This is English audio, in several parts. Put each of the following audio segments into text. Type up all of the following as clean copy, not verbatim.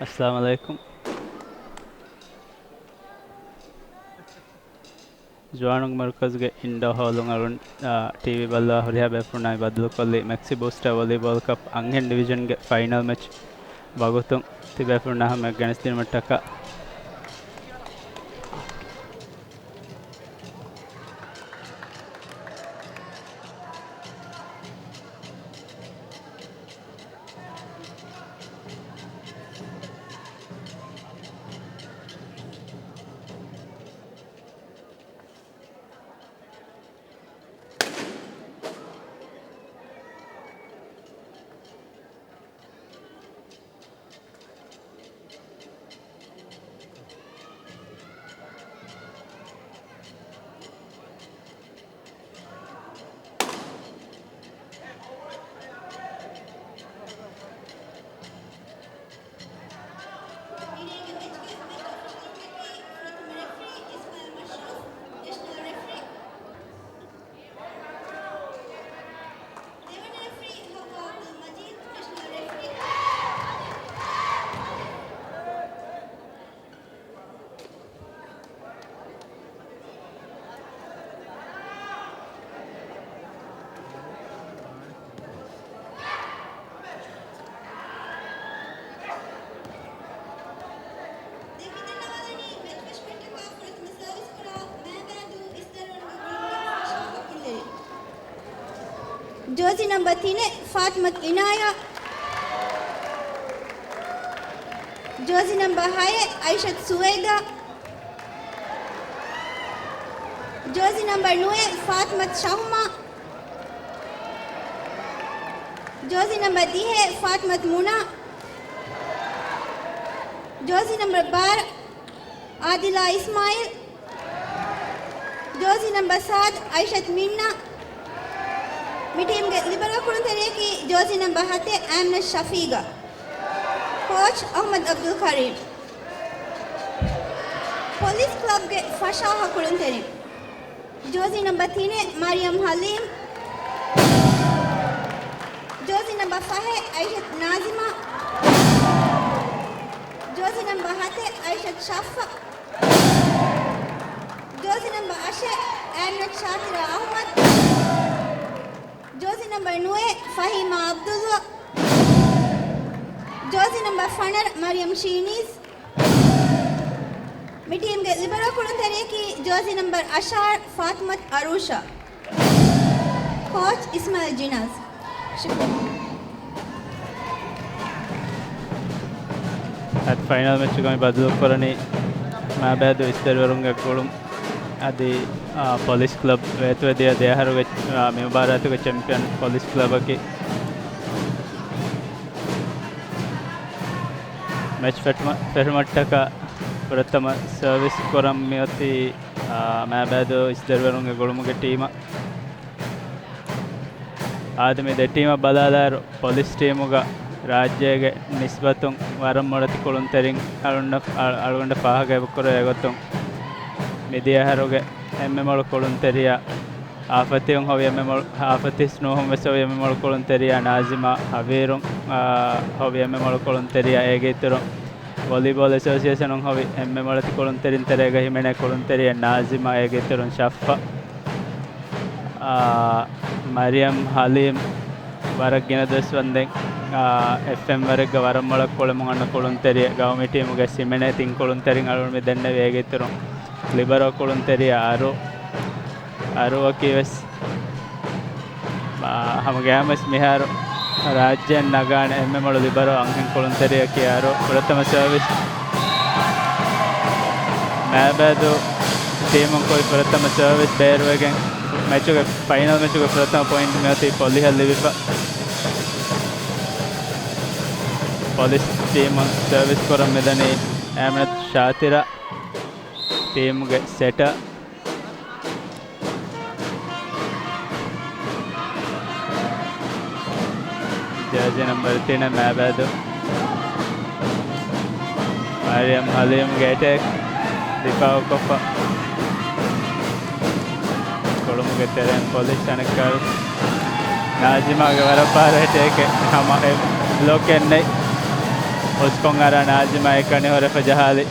Assalamu alaikum. Joanung Markazge Indo Holung Arun TV Balla Horiya Befuna Badlu Kolli MAXI Booster Volleyball Cup Anghen Division final match Bagutung Tibefuna Ham against Mataka. Jersey number 3 Fatmat Inaya. Jersey number 5 Aishat Sueda. Jersey number 9 Fatmat Shahma. Jersey number 10 Fatmat Muna. Jersey number 12 Adila Ismail. Jersey number 7 Aishat Minna. Team ke libero kuruntere ki jersey number 7 Amna Shafiga. Coach Ahmad Abdul Karim. Police club ke Fashaha kuruntere. Jersey number 3 Mariam Halim. Jersey number 5 Aishat Nazima. Jersey number 7 Aishat Shafa. Jersey number 8 Amna Shakira Ahmad. Jersey number 9 Fahima Abdullah. Jersey number 4 Mariam Sheenis. Mi team ke libero kuruntere ki jersey number Ashar Fatmat Arusha. Coach Ismail Jinas. At final match kami Badlu Korani Maabaidhoo Isdharivarunge Golum Adi Police Club Vetwediya Deharuge Maabaidhoo champion Police Club ki match fermattaka prathama service koram miyoti Maabaidhoo Isdharivarunge Golumuge team ಆದಮಿ they ಟೀಮ ಬಲಾದಾರು police ಟೀಮುಗ ರಾಜ್ಯಗೆ ನಿಸ್ಬತುಂ ವರಂ ಮೊಳತಿ ಕೊಳುಂತೆರಿಂ ಅಳುಗೊಂಡ ಪಾಹಗೆ ಬುಕ್ಕರು ಎಗೊತ್ತುಂ ಮಿದಿಯ ಹರುಗೆ ಎಮ್ಮೆ ಮೊಳು ಕೊಳುಂತೆರಿಯ ಆಫತಿಯುಂ ಹೊವಿ ಎಮ್ಮೆ ಮೊಳು ಆಫತಿಸ್ ನೋಹುಂ ವೆಸವು ಎಮ್ಮೆ ಮೊಳು ಕೊಳುಂತೆರಿಯ ನಾಜಿಮಾ ಹವೀರುಂ ಹೊವಿ ಎಮ್ಮೆ ಮೊಳು ಕೊಳುಂತೆರಿಯ ಏಗೈತುರುಂ volleyball association ಹೊವಿ ಎಮ್ಮೆ ಮೊಳತಿ ಕೊಳುಂತೆರಿನ್ ತೆರೆಗ ಹಿಮೆನೆ ಕೊಳುಂತೆರಿಯ Najima ಏಗೈತುರುಂ ಶಫ್ಫ Mariam Halim warak gina deswanden FM warak waram molak kolamun anna kolunteri gawmi team ge simene tin kolunterin alun me denne vegetron libero kolunteri aro kives hamage hamas mihar rajyan nagane emme molu libero anghen kolunteri ki aro prathama service Maabaidhoo team koi prathama service beruegen match के final match के प्रथम point में थी पॉलिहल लिविपा पॉलिस team service कोरम मेदनी एमनत शातिरा टीम के सेटा jersey number 3 Maabaidhoo Mariam Halim गेटेक दिपाव कोफा Kolumuge teren police anekal Najima ge warapara hete ke hama block ennai uskon ara Najima ekani hore fajahali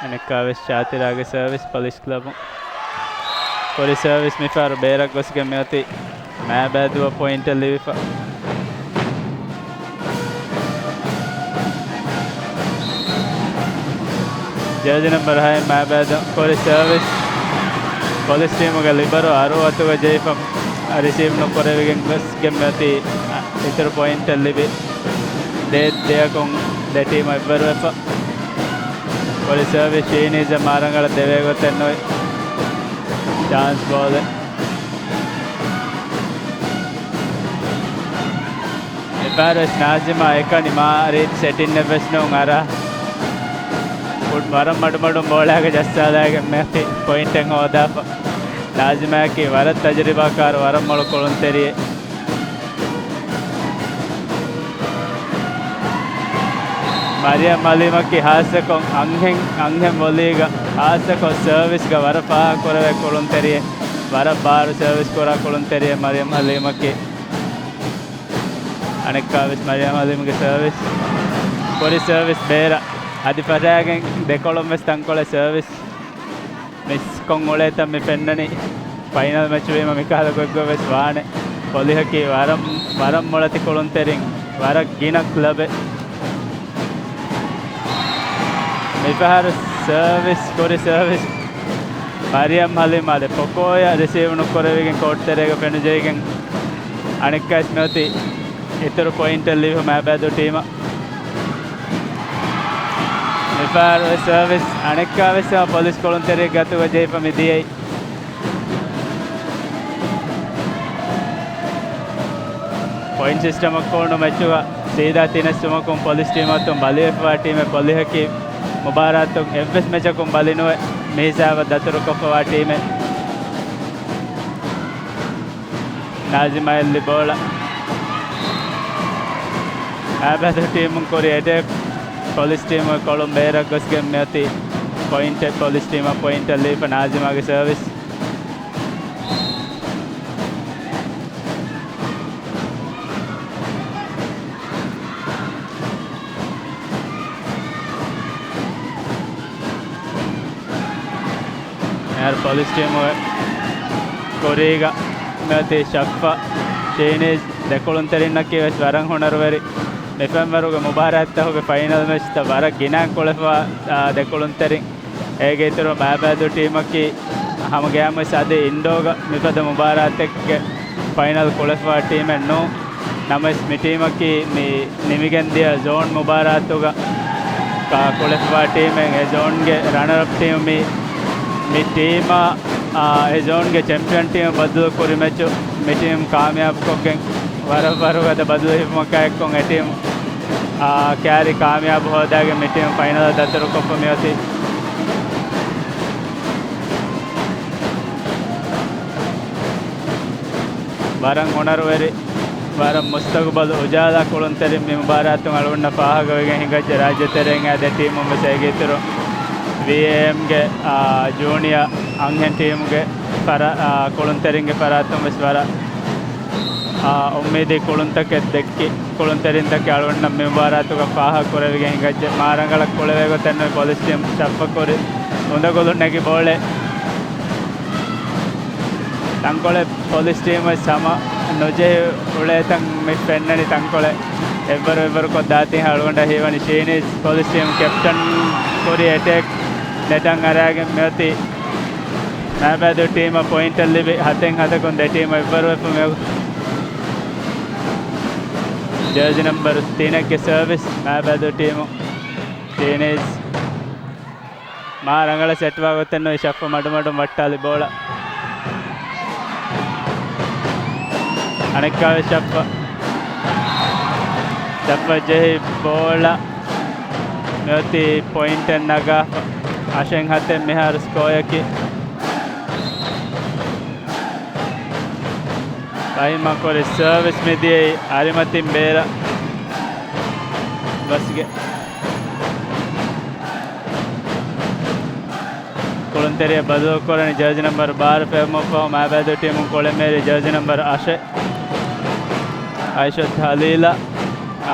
anekaves Shatirage service police club kori service mifar berak gosge meati Maabaidhoo point livifa jersey number 5 Maabaidhoo kori service police team ga libero 60 ga jeyfam receive no korevigen gosge meati iter point livi de kon de team ibberufa kori service Chinese marangala deve gotennoi chance ball Paris Najima ekani mari setting neves no ara good maram madu ball aga jassada ge meti point en oda Najima ki varat tajriba kar varam mal kolon teriye Maria Malima ki hasa kon anghen voliga hasa ko service ga vara pa korave kolon teriye vara bar service kora kolon teriye Maria Malima ki anekavis Maria Malima ki service kori service bera adi paragen dekolom mes tankole service miss kon oleta me pennani final match we ma mikala goggo ves waane poliha ki varam molati kolon terin vara gina club Mifahar service kori service Maria Malima de Pokoya receive no korevigen court terega penujegen anekkas meti itaru point live Maabaidhoo team Mifahar service anekkaves police kolon terega gatu jeypa midiyai point system akkono matchuga seeda tinesuma kon police team atum balifa team polihaki Mubarak FS match ko balino mehsava daturu kofa team Najima elli bola Maabaidhoo team kori attack police team Colombera gosge meti point police team point li for Najima ge service police team Koriga meti Shaffa Chinese dekolon terinna ki ves varang honarveri November ge Mubarak ta hoge final match ta vara gina kolefa dekolon terin ege itero Maabaidhoo team ki hama gama sade indoga mipada Mubarak ek final kolefa team no namas mi team ki mi nimigen dia zone Mubarak toga ka kolefa team e zone ge runner up team mi team e zone ge champion team badlu kori match mi team kamyab kogen varu gada badlu himaka ekkon e team carry kamyab hodage mi team final dataru koppa meti varang honarveri varam mustaqbal ujala kolon terim mi Mubaratun alunna pahaga wegen hingajja rajya tereng ade team umbe sege itero VM ge junior anghen team ge para kolon terin ge paratum vesvara ummedi kolon take dekki kolon terin take alunna mi Mubaratu ga paha korevige hingajja marangala kolevego tenne police team chappa kori onda golun nagi bole tankole police team sama noje uletan mi pennani tankole ever ko dati halgonda hewani Chinese police team captain kori attack netan arage meti Maabaidhoo team point live haten hata kon de team ever me jersey number 3 ke service Maabaidhoo team Chinese marangala set wa gotenno shaffa madu mattali bola anekkawe shaffa jehi bola meti point naga ashen haten mehar score ki Rahima kore service में दिए आरिमतिम बेरा बस के colon Kolunteriya Badal Korani jersey number 12 Femofo Maabaidhoo team Kolemeri jersey number 8 Aishat Halila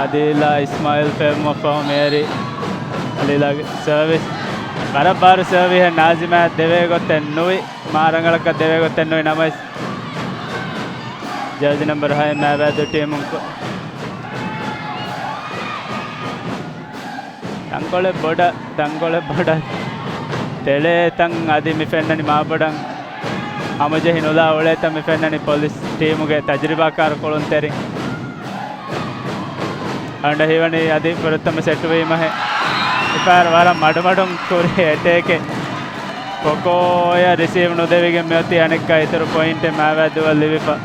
Adila Ismail Femofo Mary Halila service Barabar service hai Nazima deve gotten nui Marangalaka deve gotten nui namais jersey number 5 Maabaidhoo team Tangole boda Tele tang adi mifennani Maabadan Amaje hinola ole ta mifennani police team ge tajribakar kolunteri anda hivani adi purathama set veema hai ipar varam madumadum kore eteke kokoya receive nodevige meoti anekka itaru point Maabaidhoo livipa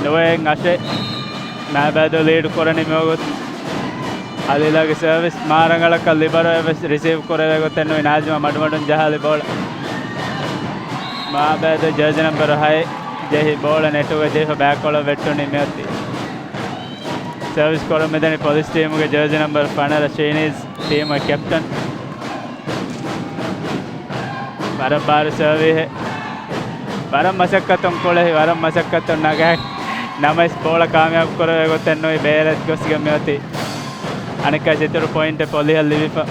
noen ashe Maabaidhoo lead korani meogot Adilage service Marangalaka libero receive korave gotten no Nazima madumadun jahali ball Maabaidhoo jersey number 5 jehi ball netuge jehi back kola vettuni meoti service kora medani police team ge jersey number 15 Chinese team captain barabar service varam masakkaton kole varam masakkaton naga namais ball kamyab korave gotten no beeret gosige meoti Anika jituru point Polihal livipa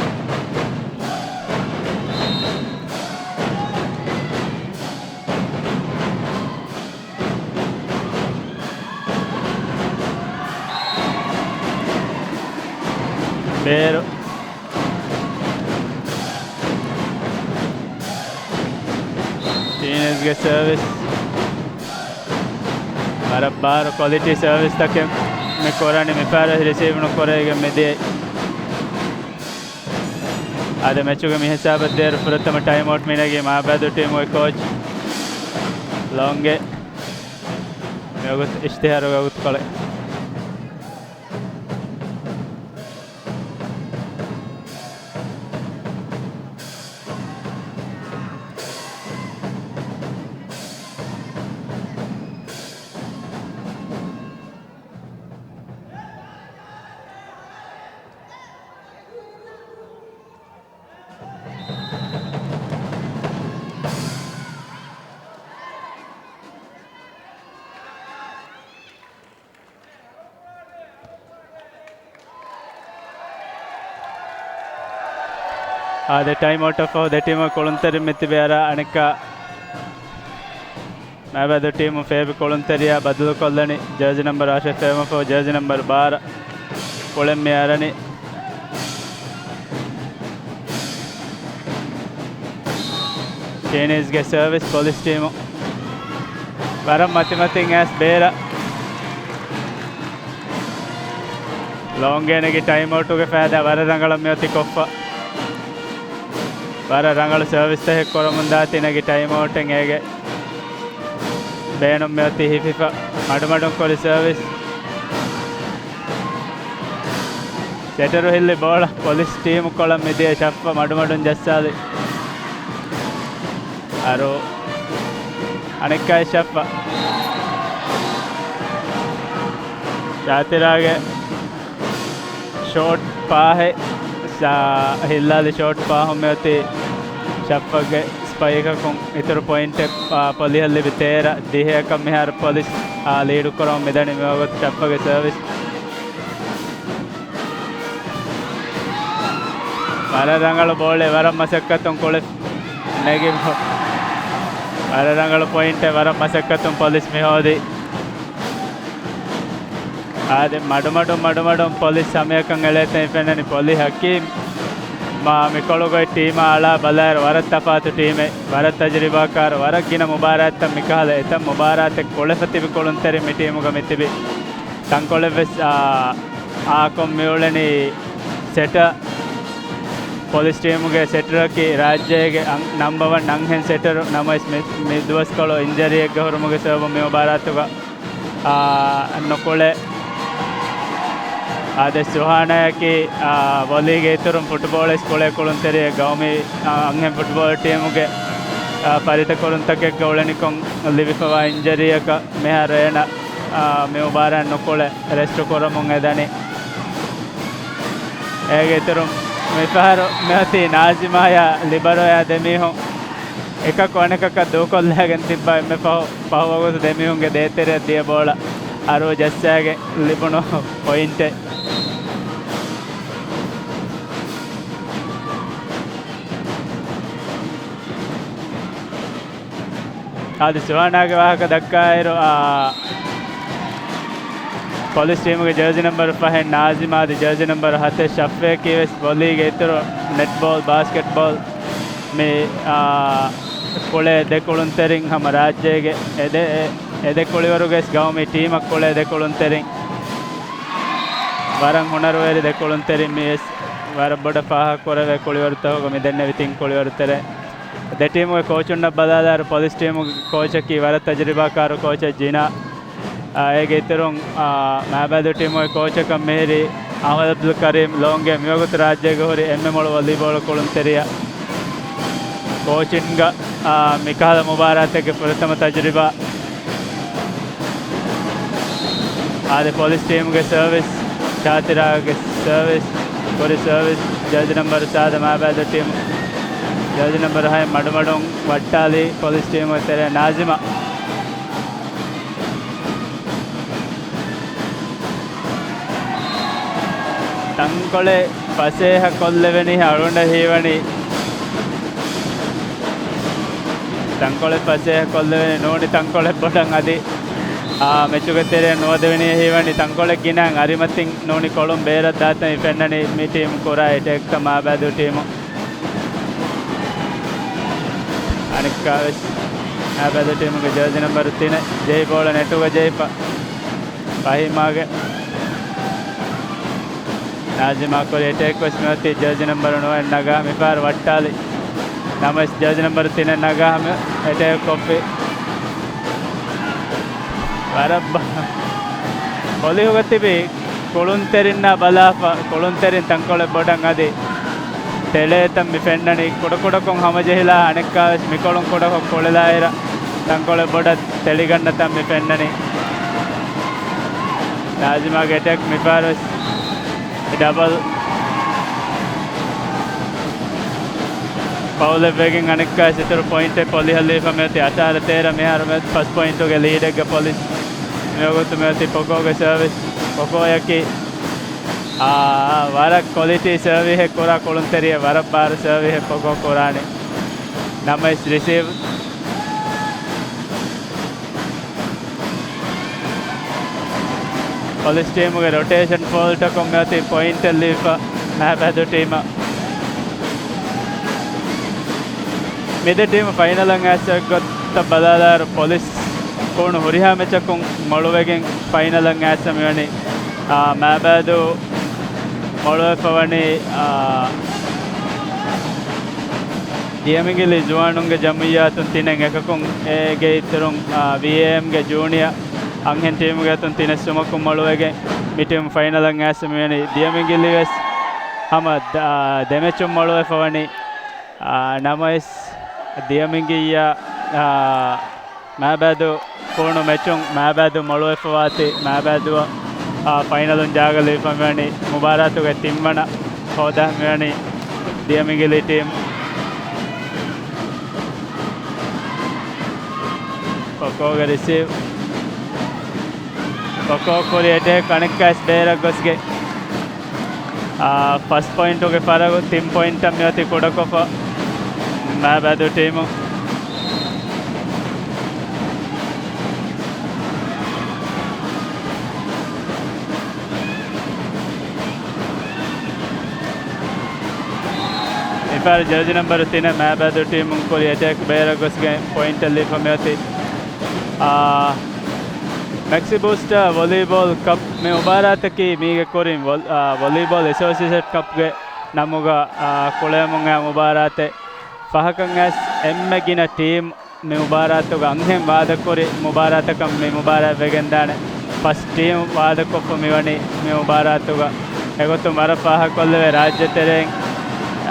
Pero Teenage get service Barabar quality service take me korani me para receive no korege me de ade matchuge me hisabat der prathama time out minage Maabaidhoo team oy coach longe me ogut Isdharivarunge ogut kole the time out of the team Kolunteri Mitibera Anika Maabaidhoo team Feb Kolunteriya Badal Kollani jersey number Asha Femofo jersey number Bar Kolemme Arani Chinese get service police team Varam Matimating as Bera long game time out to get Fada Varangala Moti Koffa Vara Rangal service the Koromunda Tinagi time out and Ege Benum Meti Hififa Madamadum Koli service Seteru Hilli ball police team Kolam Media Shaffa Madamadun Jassali Aro Anika Shaffa Jatirage short Pahe Hillali short Pahumeti Shafage Spike Iter point Polihal Livitera Dhivehi Kamihar police lead Koram Medani Shafage service Vararangal ball Varam Masakatum Kole Negim Vararangal point Varam Masakatum police Mihodi Ade Madumadum police Samayakang Eleta Ifenani Poli Hakim Ma Mikologo team Ala Balar Varatapatu team Varat Tajribakar Varakina Mubarat Mikala Eta Mubarat Kolefati Kolunteri Mitimuga Mitibi Tankolevis Akom Mulani Setter police team setter ki Rajya number 1 Nanghen setter Namais Midwas Kolo injury Gahurmuga Servo Maabaidhoo Nokole Ade Suhana ki volley ge turum football skole kolunteri gaumi anghen football team ge parita koluntake gawlani kon livifa injury ka meharena me ubara nokole rest koramun edani ege turum me faharo mehati nazima ya libero ya demiho එකක් වනකක් දෝකොල්ලාගෙන තිබ්බා එම්ම පහවගොතු දෙමිහුන්ගේ දේතරයක් දිය බෝල අරෝ ජස්සෑගේ ලිබුණු පොයින්ට ආදි සුවානාගේ වාහක දක්කායිරු police ටීමුගේ ජර්සි නම්බර් 5 නාසිමාදි ජර්සි නම්බර් 7 ෂෆ්වේ කීවස් වොලීගේ ඉතුරු නෙට්බෝල් බාස්කට්බෝල් මේ කොළේ දෙකොළුන් තෙරින් හැම රාජ්‍යයේ එදෙ කොළිවරුගේ ගවමි ටීමක් කොළේ දෙකොළුන් තෙරින් වරන් හොනරුවේරි දෙකොළුන් තෙරින් මේ වර බොඩ පහක් කොරවේ කොළිවරුතවක මෙදෙන්න විතින් කොළිවරුතර දෙටීමුගේ කෝචුන්න බදාදාර පොලිස් ටීමුගේ කෝචකී වර තජරිබාකාර කෝච ජිනා ඒගේ ඉතුරුන් මාබැදු ටීමුගේ කෝචක මෙහෙරි අහමද් අබ්දුල් කරීම් ලෝන්ගේ මියගොත රාජ්‍යයේ හොරි එම්මෙ ವಾಲಿಬಾಲ್ කොළුන් තෙරිය ಕೋಚಿಂಗ್ ಮಿಕಾಲ್ ಮುಬಾರತ್ಗೆ ಪ್ರಥಮ ತಜರಿಬಾ ಆದ ಪೊಲೀಸ್ ಟೀಮ್ಗೆ ಸರ್ವಿಸ್ ಶಾತಿರಾಗೆ ಸರ್ವಿಸ್ ಕೊರಿ ಸರ್ವಿಸ್ ಜಡ್ಜ್ ನಂಬರ್ 7 ಮಾಬಾದ ಟೀಮ್ ಜಡ್ಜ್ ನಂಬರ್ 6 ಮಡಮಡೋಂ ವಟ್ಟಾಲಿ ಪೊಲೀಸ್ ಟೀಮ್ ತೆರೆ ನಾಜಿಮಾ ತಂಕೊಳೆ ಪಸೇಹ ಕೊಲ್ಲೆವೆನಿ ಅಳುಂಡ ಹೀವಣಿ ತಂಕೊಳೆ ಪಸೆ ಕೊಲ್ಲವೆನಿ ನೋಡಿ ತಂಕೊಳೆ ಬೊಡಂ ಅದಿ ಮೆಚ್ಚುಗೆ ತೆರೆ ನೋದವೆನಿ ಹೀವಣಿ ತಂಕೊಳೆ ಗಿನಂ ಅರಿಮತ್ತಿಂ ನೋನಿ ಕೊಳುಂ ಬೇರ ದಾತ ಫೆನ್ನನಿ ಮಿ ಟೀಮ್ ಕೊರ ಎಟೆಕ್ ಮಾಬಾದು ಟೀಮ್ ಅನಿಕ ಮಾಬಾದು ಟೀಮ್ಗೆ ಜರ್ಸಿ ನಂಬರ್ 3 ಜೈ ಬೋಳ ನೆಟುಗ ಜೈಪ ಫಹಿಮಾಗೆ ನಾಜಿಮಾ ಕೊರಿ ಎಟೆಕ್ ವಸ್ಮತಿ ಜರ್ಸಿ ನಂಬರ್ 9 ನಗ ಮಿಫಾರ್ ವಟ್ಟಾಲಿ ನಮಸ್ ಜರ್ಸಿ ನಂಬರ್ 3 ನಗಾಮ ಎಟೆಕ್ ಕೊಪ್ಪಿ ವರಬ್ಬ ಕೊಲಿ ಹೋಗತ್ತಿಬಿ ಕೊಳುಂತೆರಿನ್ನ ಬಲಾಫ ಕೊಳುಂತೆರಿನ್ ತಂಕೊಳೆ ಬೊಡಂ ಅದಿ ತೆಳೆ ತಮ್ಮಿ ಫೆನ್ನನಿ ಕೊಡಕೊಡಕೊಂ ಹಮಜೆಹಿಲ ಅನೆಕ್ಕಾಸ್ ಮಿಕೊಳುಂ ಕೊಡಕೊಂ ಕೊಳೆಲಾಯಿರ ತಂಕೊಳೆ ಬೊಡ ತೆಳಿಗಣ್ಣ ತಮ್ಮಿ ಫೆನ್ನನಿ ನಾಜಿಮಾಗೆ ಎಟೆಕ್ ಮಿಫಾರಸ್ ಡಬಲ್ ಪೌಲೆ ಬೇಗಿಂಗ್ ಅನಿಕ್ಕ ಸಿತರು ಪಾಯಿಂಟ್ ಪೊಲಿ ಹಲ್ಲಿಫ ಮೇತಿ 18-13 ಮೆಹಾರ ಮೇತ್ ಫಸ್ಟ್ ಪಾಯಿಂಟ್ಗೆ ಲೀಡ್ಗೆ ಪೊಲೀಸ್ ಮೇಗೊತ್ತು ಮೇತಿ ಪೊಕೋಗೆ ಸರ್ವಿಸ್ ಪೊಕೋಯಕಿ ವರ ಕ್ವಾಲಿಟಿ ಸರ್ವಿ ಹೆ ಕೊರಾ ಕೊಳುಂತೆರಿಯ ವರ ಬಾರ ಸರ್ವಿ ಹೆ ಪೊಕೋ ಕೊರಾಣಿ ನಮಸ್ ರಿಸೀವ್ ಪೊಲೀಸ್ ಟೀಮ್ಗೆ ರೊಟೇಷನ್ ಫಾಲ್ಟ್ ಕೊಮ್ಮೆತಿ ಪಾಯಿಂಟ್ ಲೀಫ ಮಾಬಾದು ಟೀಮ್ ಮಿದೆ ಟೀಮ್ ಫೈನಲ್ ಅಂಗಾಸ ಗೊತ್ತ ಬದಾದಾರ ಪೊಲೀಸ್ ಕೋಣು ಹುರಿಹಾ ಮೆಚಕುಂ ಮೊಳುವೆಗೆಂ ಫೈನಲ್ ಅಂಗಾಸ ಮಿವಣಿ ಮಾಬಾದು ಮೊಳುವೆ ಪವಣಿ ದಿಯಮಿಗಿಲಿ ಜುವಾನುಂಗೆ ಜಮಿಯಾತುನ್ ತಿನೆಂ ಎಕಕುಂ ಏಗೆ ಇತ್ತರುಂ ವಿಎಎಂಗೆ ಜೂನಿಯರ್ ಅಂಹೆನ್ ಟೀಮ್ಗೆ ತುನ್ ತಿನೆ ಸುಮಕುಂ ಮೊಳುವೆಗೆ ಮಿ ಟೀಮ್ ಫೈನಲ್ ಅಂಗಾಸ ಮಿವಣಿ ದಿಯಮಿಗಿಲಿ ವೆಸ್ ಹಮ ದೆಮೆಚುಂ ಮೊಳುವೆ ಪವಣಿ ನಮಸ್ ದಿಯಮಿಂಗಿಯ ಮಾಬಾದು ಕೋಣು ಮೆಚುಂ ಮಾಬಾದು ಮೊಳುವೆ ಫವಾತಿ ಮಾಬಾದು ಫೈನಲ್ ಜಾಗಲಿ ಫಮಿವಣಿ ಮುಬಾರಾತುಗೆ ತಿಮ್ಮಣ ಹೋದ ಮಿವಣಿ ದಿಯಮಿಂಗಿಲಿ ಟೀಮ್ ಪೊಕೋಗೆ ರಿಸೀವ್ ಪೊಕೋ ಕೊರಿ ಎಟೆಕ್ ಅಣಿಕ್ಕಾಸ್ ಬೇರೆ ಗೊಸ್ಗೆ ಫಸ್ಟ್ ಪಾಯಿಂಟುಗೆ ಫರಗು ತಿಮ್ ಪಾಯಿಂಟ್ ಮಿವತಿ ಕೊಡಕೊಫ ಮಾಬಾದು ಟೀಮು ಇಫಾರ್ ಜರ್ಸಿ ನಂಬರ್ 3 ಮಾಬಾದು ಟೀಮು ಕೊರಿ ಅಟ್ಯಾಕ್ ಬೇರೆ ಗೊಸ್ಗೆ ಪಾಯಿಂಟಲ್ಲಿ ಫಮೆಯತಿ ಮ್ಯಾಕ್ಸಿ ಬೂಸ್ಟ್ ವಾಲಿಬಾಲ್ ಕಪ್ ಮೇ ಉಬಾರಾತಕಿ ಮೀಗೆ ಕೊರಿ ವಾಲಿಬಾಲ್ ಅಸೋಸಿಯೇಷನ್ ಕಪ್ಗೆ ನಮಗ ಕೊಳೆಮುಂಗ ಮುಬಾರಾತೆ ಫಹಕಂಗಾಸ್ ಎಮ್ಮೆಗಿನ ಟೀಮ್ ಮೇ ಮುಬಾರಾತುಗ ಅಂಹೆಂ ವಾದಕೊರಿ ಮುಬಾರಾತಕಂ ಮೇ ಮುಬಾರಾ ವೆಗೆಂದಾಣೆ ಫಸ್ಟ್ ಟೀಮ್ ವಾದಕೊಪ್ಪು ಮಿವಣಿ ಮೇ ಮುಬಾರಾತುಗ ಎಗೊತ್ತು ಮರ ಫಹಕೊಲ್ಲವೆ ರಾಜ್ಯ ತೆರೆಂ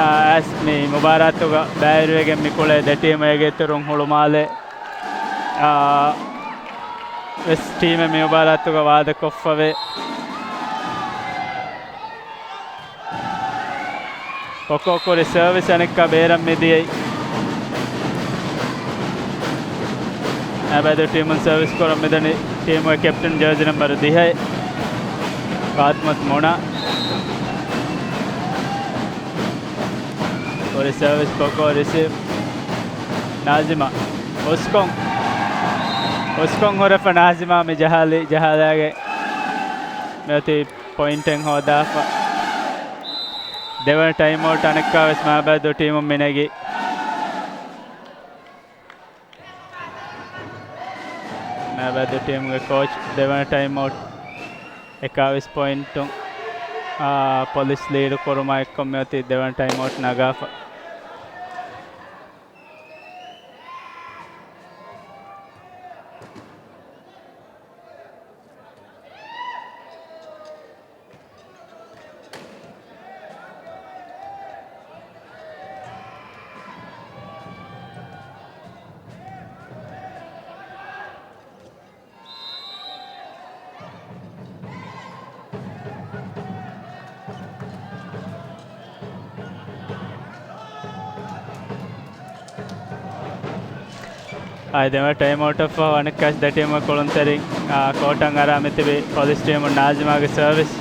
ಆಸ್ ಮೀ ಮುಬಾರಾತುಗ ಬ್ಯಾರುವೆಗೆ ಮಿಕುಳೆ ದೆ ಟೀಮ್ ಹೇಗೆತ್ತುರುಂ ಹುಳುಮಾಲೆ ವೆಸ್ ಟೀಮ್ ಮೇ ಮುಬಾರಾತುಗ ವಾದಕೊಪ್ಪವೆ ಕೊಕ್ಕೊ ಕೊರಿ ಸರ್ವಿಸ್ ಅನಿಕ್ಕ ಬೇರಂ ಮಿದಿಯೈ Maabaidhoo team service koram medani team captain jersey number 10 Fatmat Mona for service poko receive Nazima Oskong hore for Nazima me jahalage meti pointing hoda දෙවන ටයිම් අවුට් අනෙක්කා වෙස් මාබැද්දෝ ටීම මිනගි මාබැද්දෝ ටීම්ගේ කෝච් දෙවන ටයිම් අවුට් 21 පොයින්ට්ුන් පොලිස් ලීඩ් කොරුමා එක්කොම මෙති දෙවන time out නගාෆ දෙවන time out of අනෙක්කාස් දෙටීම කොළොන්තරින් කෝටන් අරාමි තිබේ police ටීම නාජිමාගේ service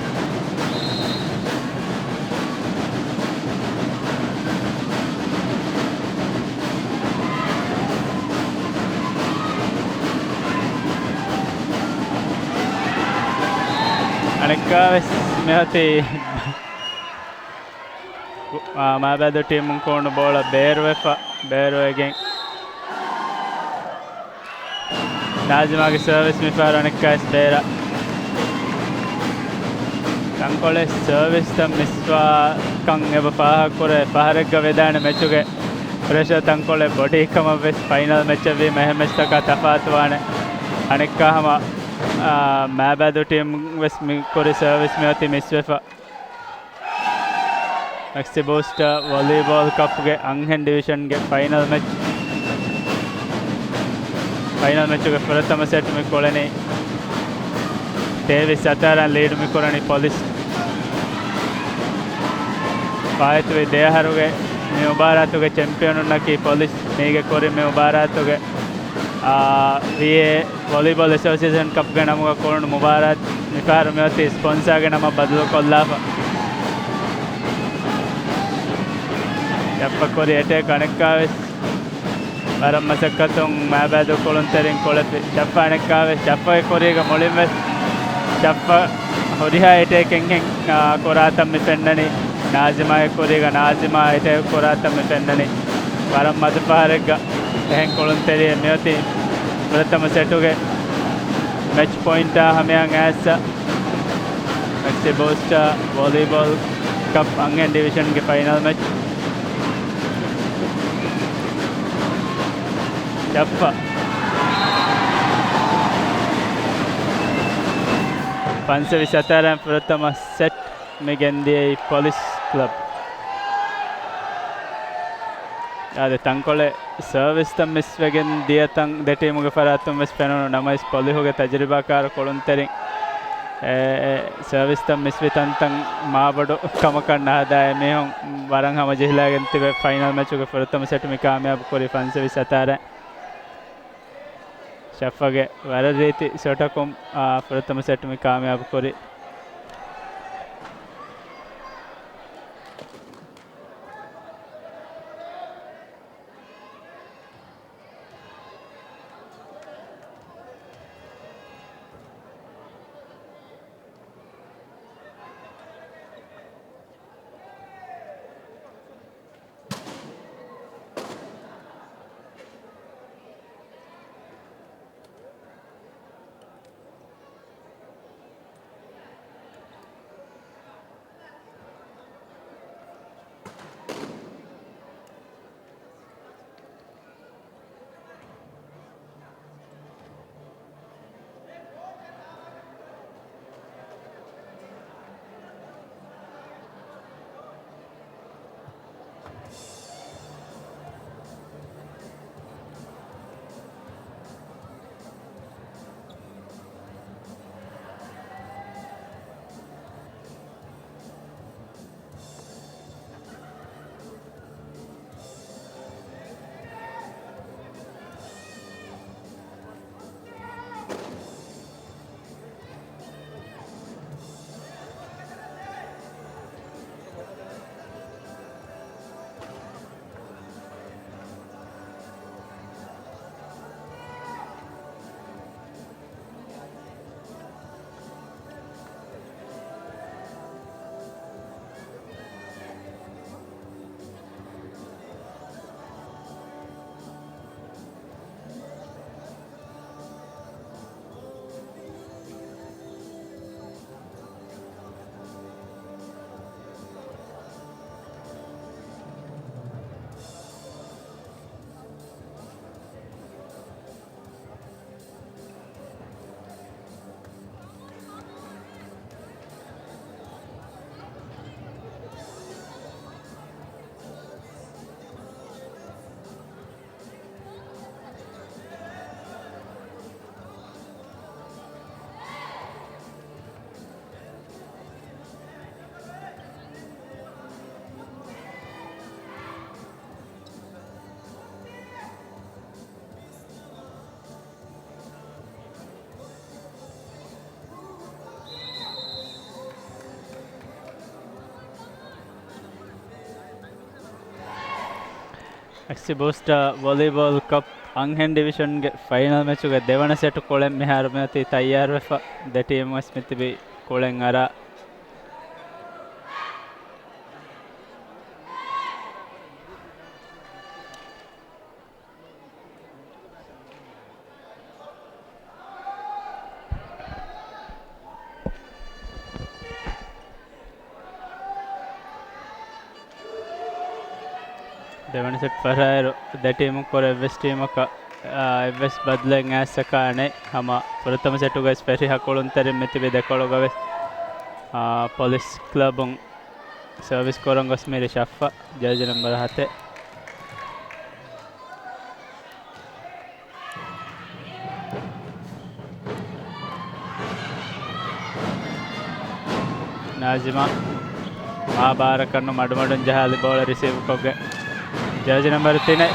අනෙක්කා වෙස් මෙහති මාබැද්දෝ ටීමුන් කෝණු බෝල බේරුවගෙන් Nazimage service mifar anekkais beera tankole service tam miswa kan eba paha kore paharegga vedana matchuge pressure tankole body kama wes final match we mehemes taka tafatwane anekka hama Maabaidhoo team wes mi kore service me ati miswefa MAXI booster volleyball cup ge anghen division ge final match final ಮ್ಯಾಚ್ಗೆ ಪ್ರಥಮ set ಮಿಕ್ಕೊಳನಿ ಟೇವಿಸ್ ಅತಾರನ್ lead ಮಿಕ್ಕೊಳನಿ police ಪಾಯತುವೆ ದೇಹರುಗೆ ಮೇ ಮುಬಾರಾತುಗೆ ಚಾಂಪಿಯನ್ ಉನ್ನಕಿ ಪೊಲೀಸ್ ಮೇಗೆ ಕೊರಿ ಮೇ ಮುಬಾರಾತುಗೆ ವಿಎ ವಾಲಿಬಾಲ್ ಅಸೋಸಿಯೇಷನ್ ಕಪ್ಗೆ ನಮಗೆ ಕೊರಡು ಮುಬಾರಾತ್ ನಿಫಾರು ಮೇವತಿ ಸ್ಪಾನ್ಸರ್ಗೆ ನಮ್ಮ ಬದಲು ಕೊಲ್ಲಾಫ ಯಪ್ಪ ಕೊರಿ attack ಅನೆಕ್ಕಾವೆಸ್ Varam masakkatung Maabaidhoo kolonterin kolepi Shaffa anekkave Shaffa koriga molinves Shaffa horiha eteken hen koratam mi fennani Nazima koriga Nazima ete koratam mi fennani Varam madapaharegga ehen kolonteri meyoti prathama setuge match point hameyan assa MAXI booster volleyball cup angen division ge final match Shaffa Pansavi Sataran Prathama set Megendiye Police Club Ade tankole service tam miss wegen diyatang deteemuge faratum wes penonu namais polihuge tajribakar kolonterin service tam miss vitantang Maabaidhoo kamakan hada mehon waran hama jehilagen tibe final match uge prathama set me kamyab kori Pansavi Sataran Shaffage varadeti sotakum prathama set me kamyab kori MAXI Booster Volleyball Cup Anghen Division ge final match uge devana set kolen mehar meti tayyar wefa de team smitibi kolen ara devana set farairo de team kore west team ka west badlen asaka ane hama prathama set uge speri hakolun terim metibi dekologa wes police club on service korangos mere shaffa jersey number 7 Nazima Maabaidhoo Madmadun Jahali ball receive koge jersey number 3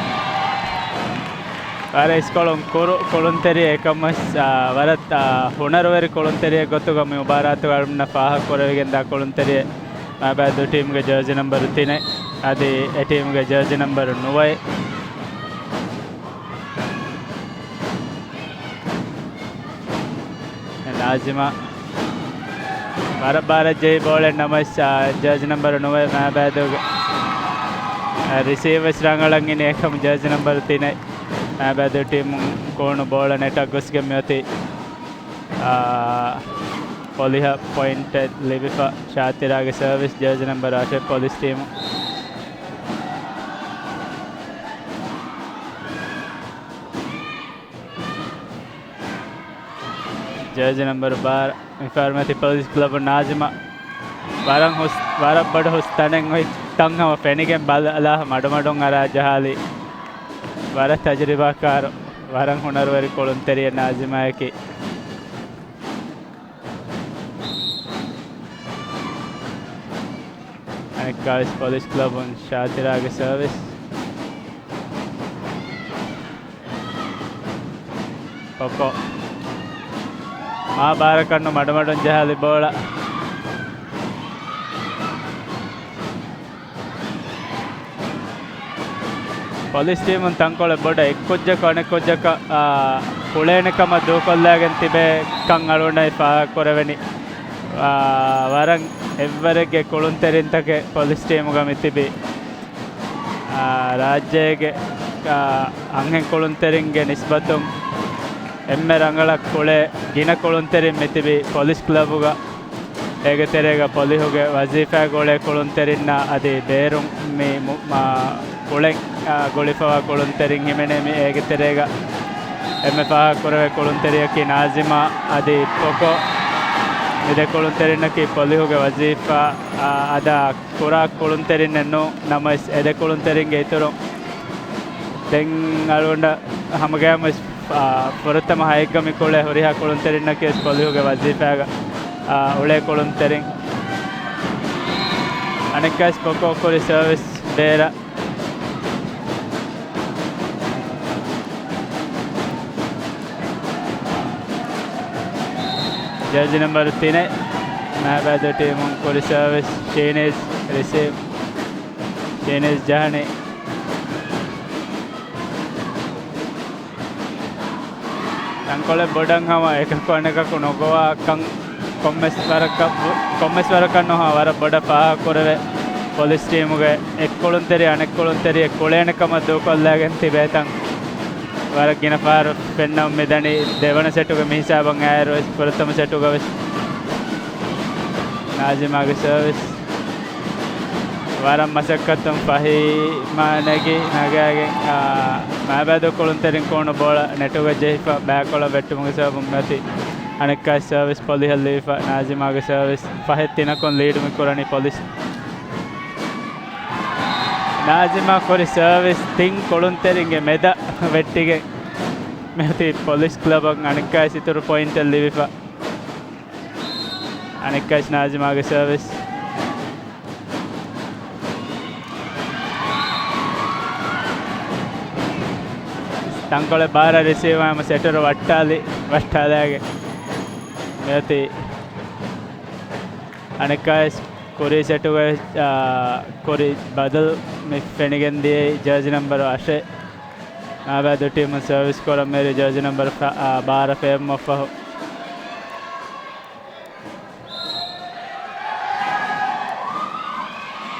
Vara iskolon kolunteri ekamas varat hunarweri kolunteri gotuga me mubaratu alumna faha korevegen da kolunteri Maabaidhoo team ge jersey number 3 adi e team ge jersey number 9 Nazima Vara Jay ball and namas jersey number 9 Maabaidhoo receivers rangalangin ekam jersey number 3 Maabaidhoo team kono ball and attack gosge meti poliha point levifa shatirage service jersey number 8 police team jersey number 12 Informati Police Club Nazima Varabad Hustanen with Tanga Fenigan Bala Madamadong Ara Jahali Vara Tajribakar Varang Hunarwari Kolunteri Nazima Eki Anika's Police Club on Shatiraga service Poco Maabaidhoo Madmadun Jahali bola police team on tankole boda ekkojjaka anekojjaka kulenekama dukollagen tibe kan alunai fa koreveni waran evvarege kolunterintage police team ga mitibi rajyege anhen kolunteringe nisbatun emme rangala kole gina kolunterin mitibi police club ga ege terega polihuge wazifa gole kolunterinna adi berum me kolen golifawa kolunterin himene me ege terega emme fa korave kolunteriya ki Nazima adi poko ide kolunterin ki polihuge wazifa ada kora kolunterin no namas ede kolunterin ge itoro den alunda hamagam Puratama Haigami Kole Horiha Kolunterina case Polihuga Wazifaga Ule Kolunterin Anakas Poco Kori service Bera jersey number 3 Maabaidhoo team Kori service Chinese receive Chinese Jahani Tankole bodang hama ekako anekako nogowa kan kommes waraka no vara boda paha korave police team ge ek kolunteri anek kolunteri kolenekama dukollagen tibetan vara gina par penna medani devana setu ge mihisaban ayro prathama setu ge Nazima ge service varam masakkatum fahi managi nagage Maabaidhoo kolunterin kono bola netuga jehifa bakola vettumuge sabum mati anekka service polihal lefa Nazima ge service fahettina kon lead me korani police Nazima kori service ting kolunterin ge meda vettige meti police club anekka situru point lefa anekka Nazima ge service Tankole bara receive ama setter wattalage meti aneka Kori setuge Kori badal me fenigen diye jersey number 8 Maabaidhoo team service koram mere jersey number 12 fem offa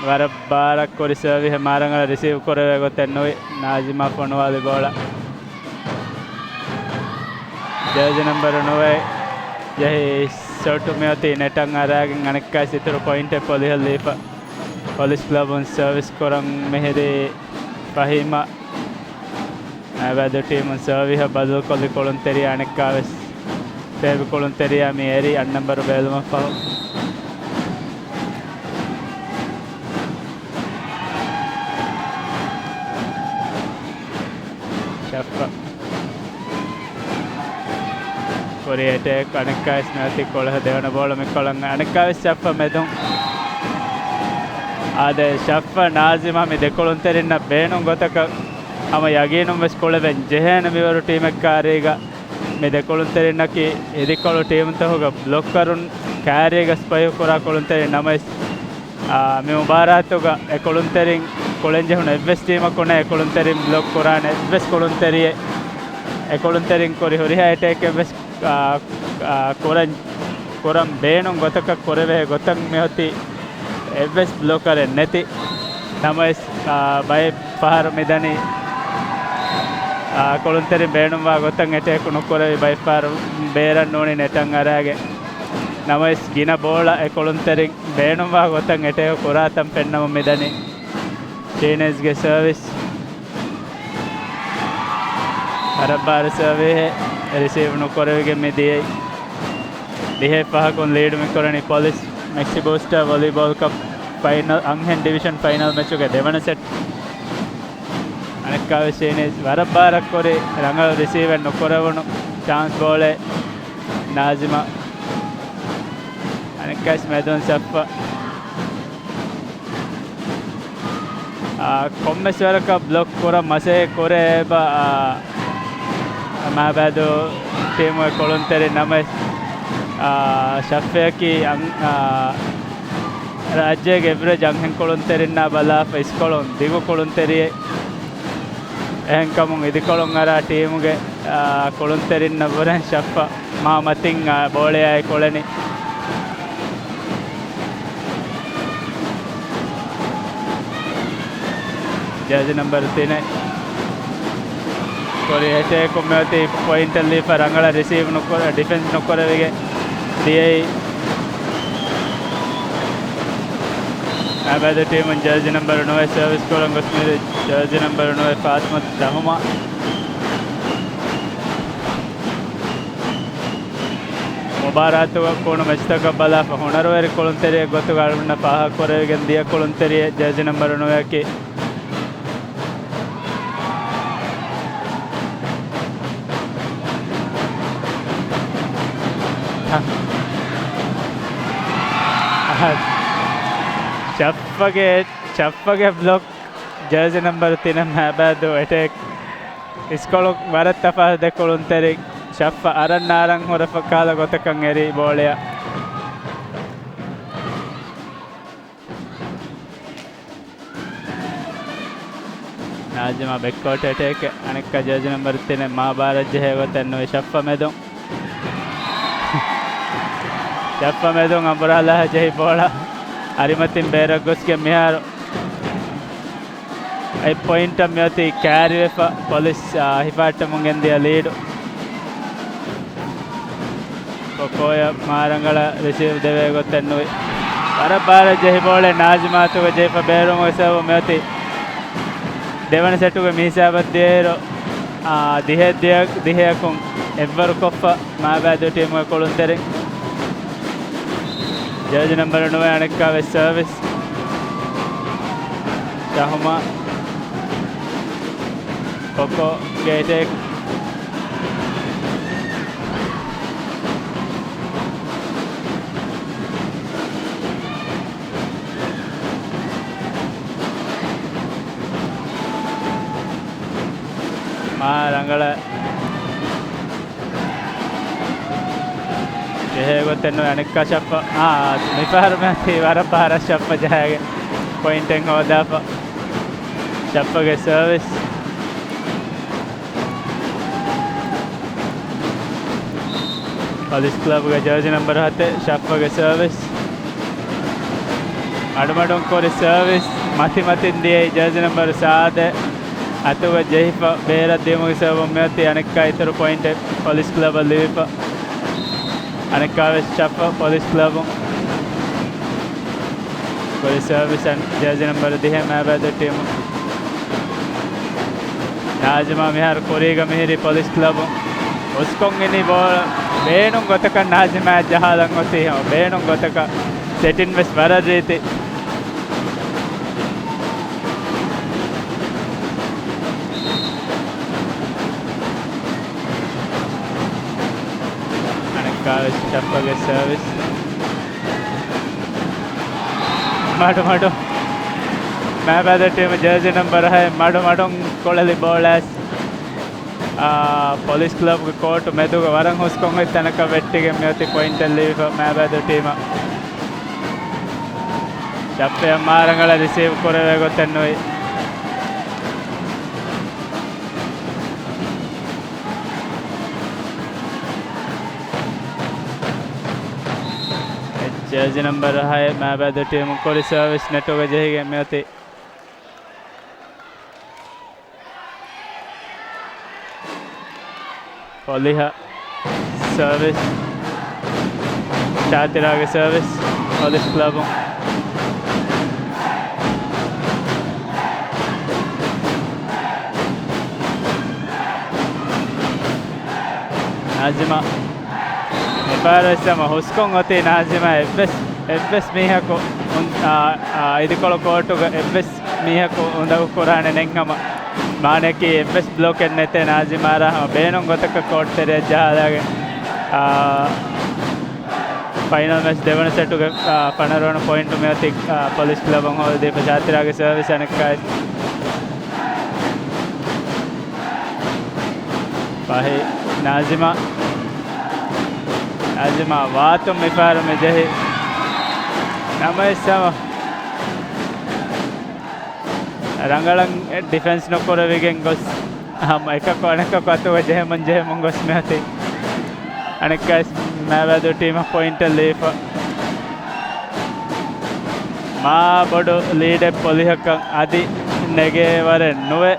war barak kori service marangala receive korave goten noi Najima fonwali bola jersey number 9 jehi Sotu meoti netang aragen anekkai situru point e polihal lipa police club on service koram mehede Fahima Maabaidhoo team on service badal kolli kolunteriya anekka ves save kolunteriya me eri an number beluma fa Shaffa Kori attack anekka snati kolah devana bola me kolang anekka ves Shaffa medun ade Shaffa Nazima me dekolunteriya beenun gotaka ama yaginum ves koleven jehena mivaru team ekkariga me dekolunteriya ki edikolu team tahoga block karun carryga spy kora kolunteriya namais me mubaratuga ekolunterin kolenje hun evs team kona ekolunterin block korane evs kolunteriye ekolunterin kori horiha attack evs koran beenun gotaka koreve gotan mehoti evs blocker neti namais bay pahar medani kolunterin beenumwa gotan attack nukorevi by far beeran noni netan arage namais gina bola e kolunterin beenumwa gotan attack koratam pennama medani Chinese ge service arabar service receive nukorevige mediyai dihe pahakon lead me korani police MAXI booster volleyball cup final anghen division final match uge devana set anekka Chinese warabarak kore rangal receive nukoravunu chance ball Nazima anekka medon Shaffa kommeswaraka block kora mase kore ba Maabaidhoo team e kolunteri namai Shaffa ki rajyege average anghen kolunterinna bala fa iskolon digu kolunteri ehen kamun idikolon ara team ge kolunterinna boren Shaffa ma matin bole ay koleni jersey number 3 kori attack ko meoti point alli for angala receive nokora defense nokoravige diyai Maabaidhoo team on jersey number 9 service koran gosmere jersey number 9 Fatma Rahuma mubaratu kono match taka bala honarwari kolunteriye gotu galunna paha korevige diya kolunteriye jersey number 9 ki Shaffa block jersey number 3 Maabaidhoo attack iskolok varat tafas de kolunteri Shaffa aran narang horafa kala gotakan eri boleya Najima backcourt attack anekka jersey number 3 Maabaidhoo jehe gotanno Shaffa medon Shaffa medon ambrala jehi bola arimatin berak goske mihar ay point amyati carry fa police hifatta mungen dia lead kokoya marangala receive deve gotennu parabara jehi bole Najima tuga jefa berum osav myati devana setuga misabat dero dihe kon ever koffa Maabaidhoo team e koluntere jersey number 9 anekka ves service Rahuma Koko gate Rangala ಗೊತ್ತೇನು ಅನೇಕ ಶಪ್ಪ ಮಿಫಾರ್ ಮ್ಯಾತಿ ವರಪಾರ ಶಪ್ಪ ಜಾಗೆ ಪಾಯಿಂಟಿಂಗ್ ಹೋದಪ್ಪ ಶಪ್ಪಗೆ service police ಕ್ಲಬ್ಗೆ jersey number 10 ಶಪ್ಪಗೆ ಸರ್ವಿಸ್ ಮಡುಮಡುಂ ಕೋರಿ ಸರ್ವಿಸ್ ಮತಿಂದಿಯೇ ಜರ್ಸಿ ನಂಬರ್ 7 ಅಥವಾ ಜೈಫ ಬೇರೆ ದೇಮುಗಿ ಸಹ ಮ್ಯಾತಿ ಅನೇಕ ಇತರ ಪಾಯಿಂಟ್ ಪೊಲೀಸ್ ಕ್ಲಬ್ ಅಲ್ಲಿ Aneka Chapa Police Club Police Service and jersey number Dhivehi Maabaidhoo team Najma Mihar Koriga Mihiri Police Club Uskongini ball Benung Gotaka Najma Jahalangoti Benung Gotaka set in West Varadriti Chappa's service. Madu Maabaidhoo team jersey number है Madu कोलली ball as police club court medu वरंग हुस्कोंगे तनक वेट्टिगे मेति point ಅಲ್ಲಿ Maabaidhoo team चप्पे मारंगल receive कोरेवे ಗೊತ್ತೇನು jersey number है Maabaidhoo team कोरी service NATO के जहिगे मेति पोलिहा service चातिरा के service police club Nazima Parasama Huskongote Nazima FS Mihako Idikolo Kotuga FS Mihako Unda Koran and Engama Maneki FS block and Nete Nazimara Benong Gotaka Court Tereja final match Devon set to Panaron point to Metic Police Club on holiday for Jatiraga service and a kite Pahi Nazima Azima Vatum Mifar Medehi Namasama Rangalang defense no Koravigan goes Eka Konaka Kato Jeman Jemongos Mati Aneka Maabaidhoo team point a leaf Maabaidhoo lead a Polihaka Adi Negevare Nove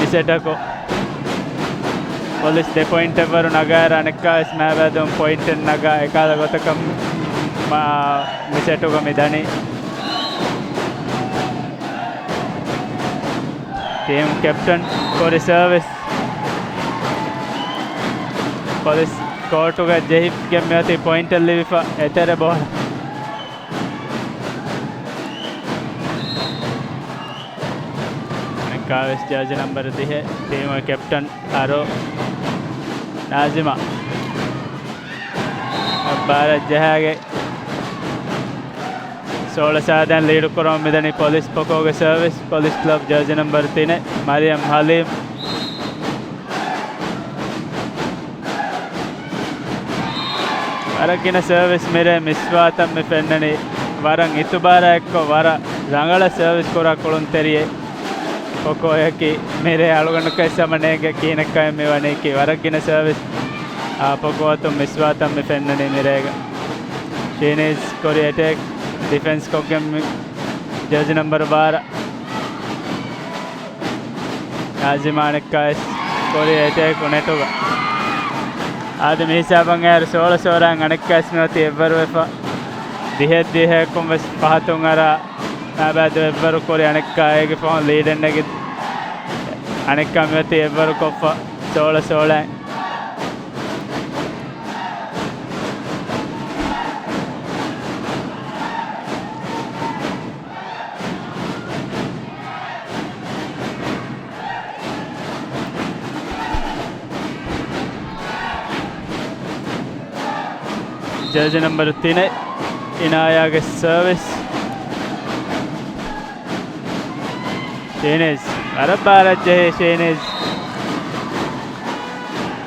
Isetako Police de point ever Nagar Aneka Maabaidhoo point in Naga Ekala Gotakam Misetuga Midani team captain for the service Police court to get Jahib Gemati point and leave Etere ball Aneka judge number Dhivehi team captain Aro Nazima Bharat Jahage Sola Sadan lead Korom Midani Police Pokoga service Police Club jersey number 3 Mariam Halim Arakina service mere Miswatam Mifennani Varang Itubara Ekko Vara Rangala service Kora Kolunteriye Pokoyaki mere Alugandaka Samanega Kinaka Mivaneki Varakina service Pokoatum Miswatam Mifennani Mirega Chinese Korea attack defense Kogam jersey number 12 Nazimaneka Korea attack Unetoga Adam Hisabang air Sola Sorang Aneka Smati Everwefa Dhivehi Kumbas Pahatungara Maabaidhoo ever Korea Aneka Egifon lead and negate Aneka Mati ever Kofa Sola jersey number 3 Inaya's service Chinese Arabara Jay Chinese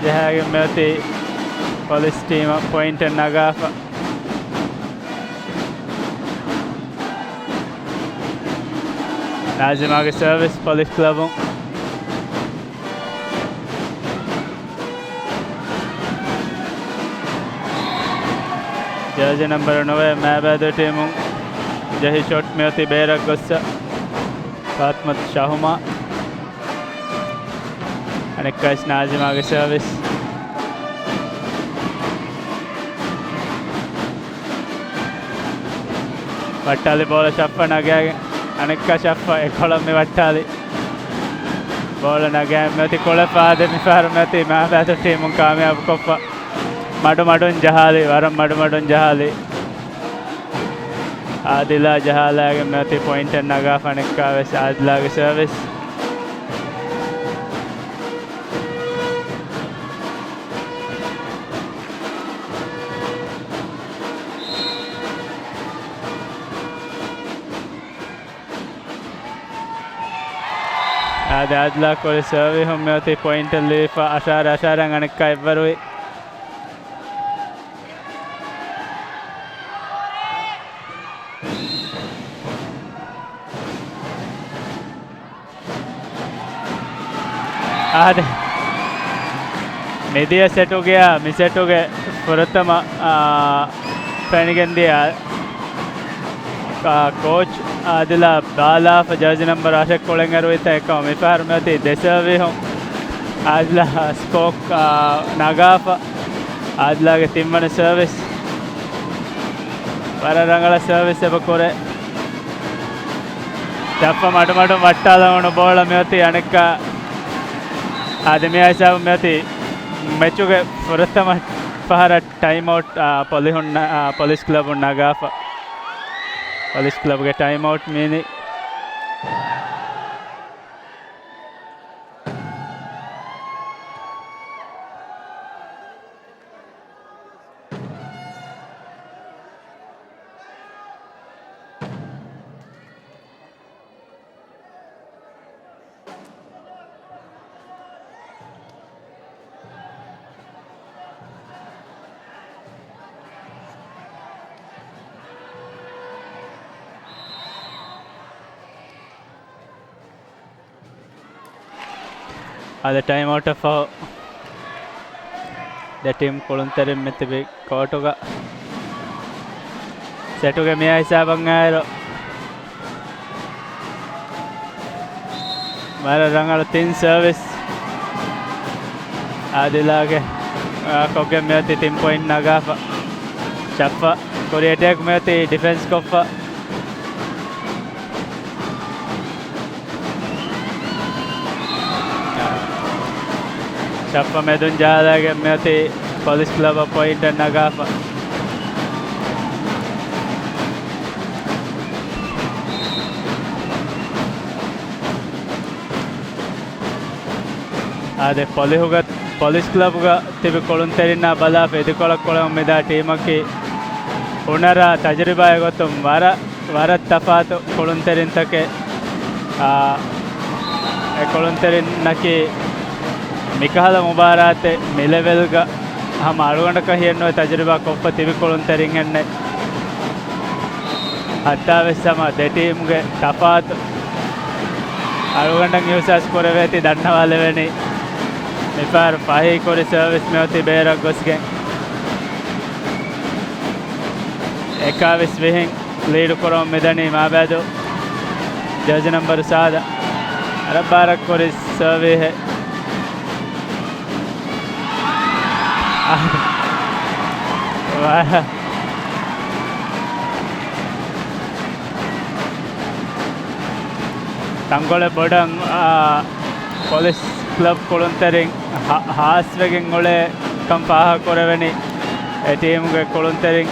Jahag Mati police team point nagafa Nazimage service police club jersey number 9 Maabaidhoo team jahi shot meoti berak gossa Fatmat Shahuma anekkais Nazimage service Vattali bola shaffa nagage anekka shaffa ekolami vattali bola nagage meti kola paade mifar meti Maabaidhoo team kamyab koppa madun jahali waram madun jahali Adila jahalage meti point nagafa anekka ves Adilage service Adila kore service meti point lifa asharan anekka evvarui Ade media set ho gaya miset ho gaye prathama panigandiya coach Adila bala for jersey number ashak kolengaru ita ekam mifar meti deserve hom Adila spoke nagafa Adila ge timmana service wararangala service eba kore tappa madu vattala onu bola meti anekka Ademi Aisab meti matchuge prathama pahara time out police club nagafa police club ge time out mini the time out of the team Koluntarim Metibi Kotoga Setuga Mia Sabangaro Mararangala thin service Adilage Koga Meti team point Nagafa Chaffa Korea attack Meti defense Kofa Chappa medun jahalage meti police club point nagafa ade police club ga tibi kolunterina bala edikola kolam meda team ki unara tajriba egotum wara tafatu kolunterin take e kolunterin naki Mikahala Mubarate Milevelga हम आलुगंड का हियन्नो तजुर्बा कोप्प तिविकोलुन तेरिंगन्ने हत्तावेस्सम देटीमुगे तफात आलुगंड users कोरेवेति दन्नवालेवेनि मिफार पाही कोरि service मेवति बेरा गोस्गे एकाविस विहिंग lead कोरो मिदनी माबैदो जज number 7 अरबारक कोरि सर्वे है तंगोले बडंग पुलिस क्लब कोलुंतरिंग हास्वेगिंग ओले कंपाह कोरेवेनि ए टीम गे कोलुंतरिंग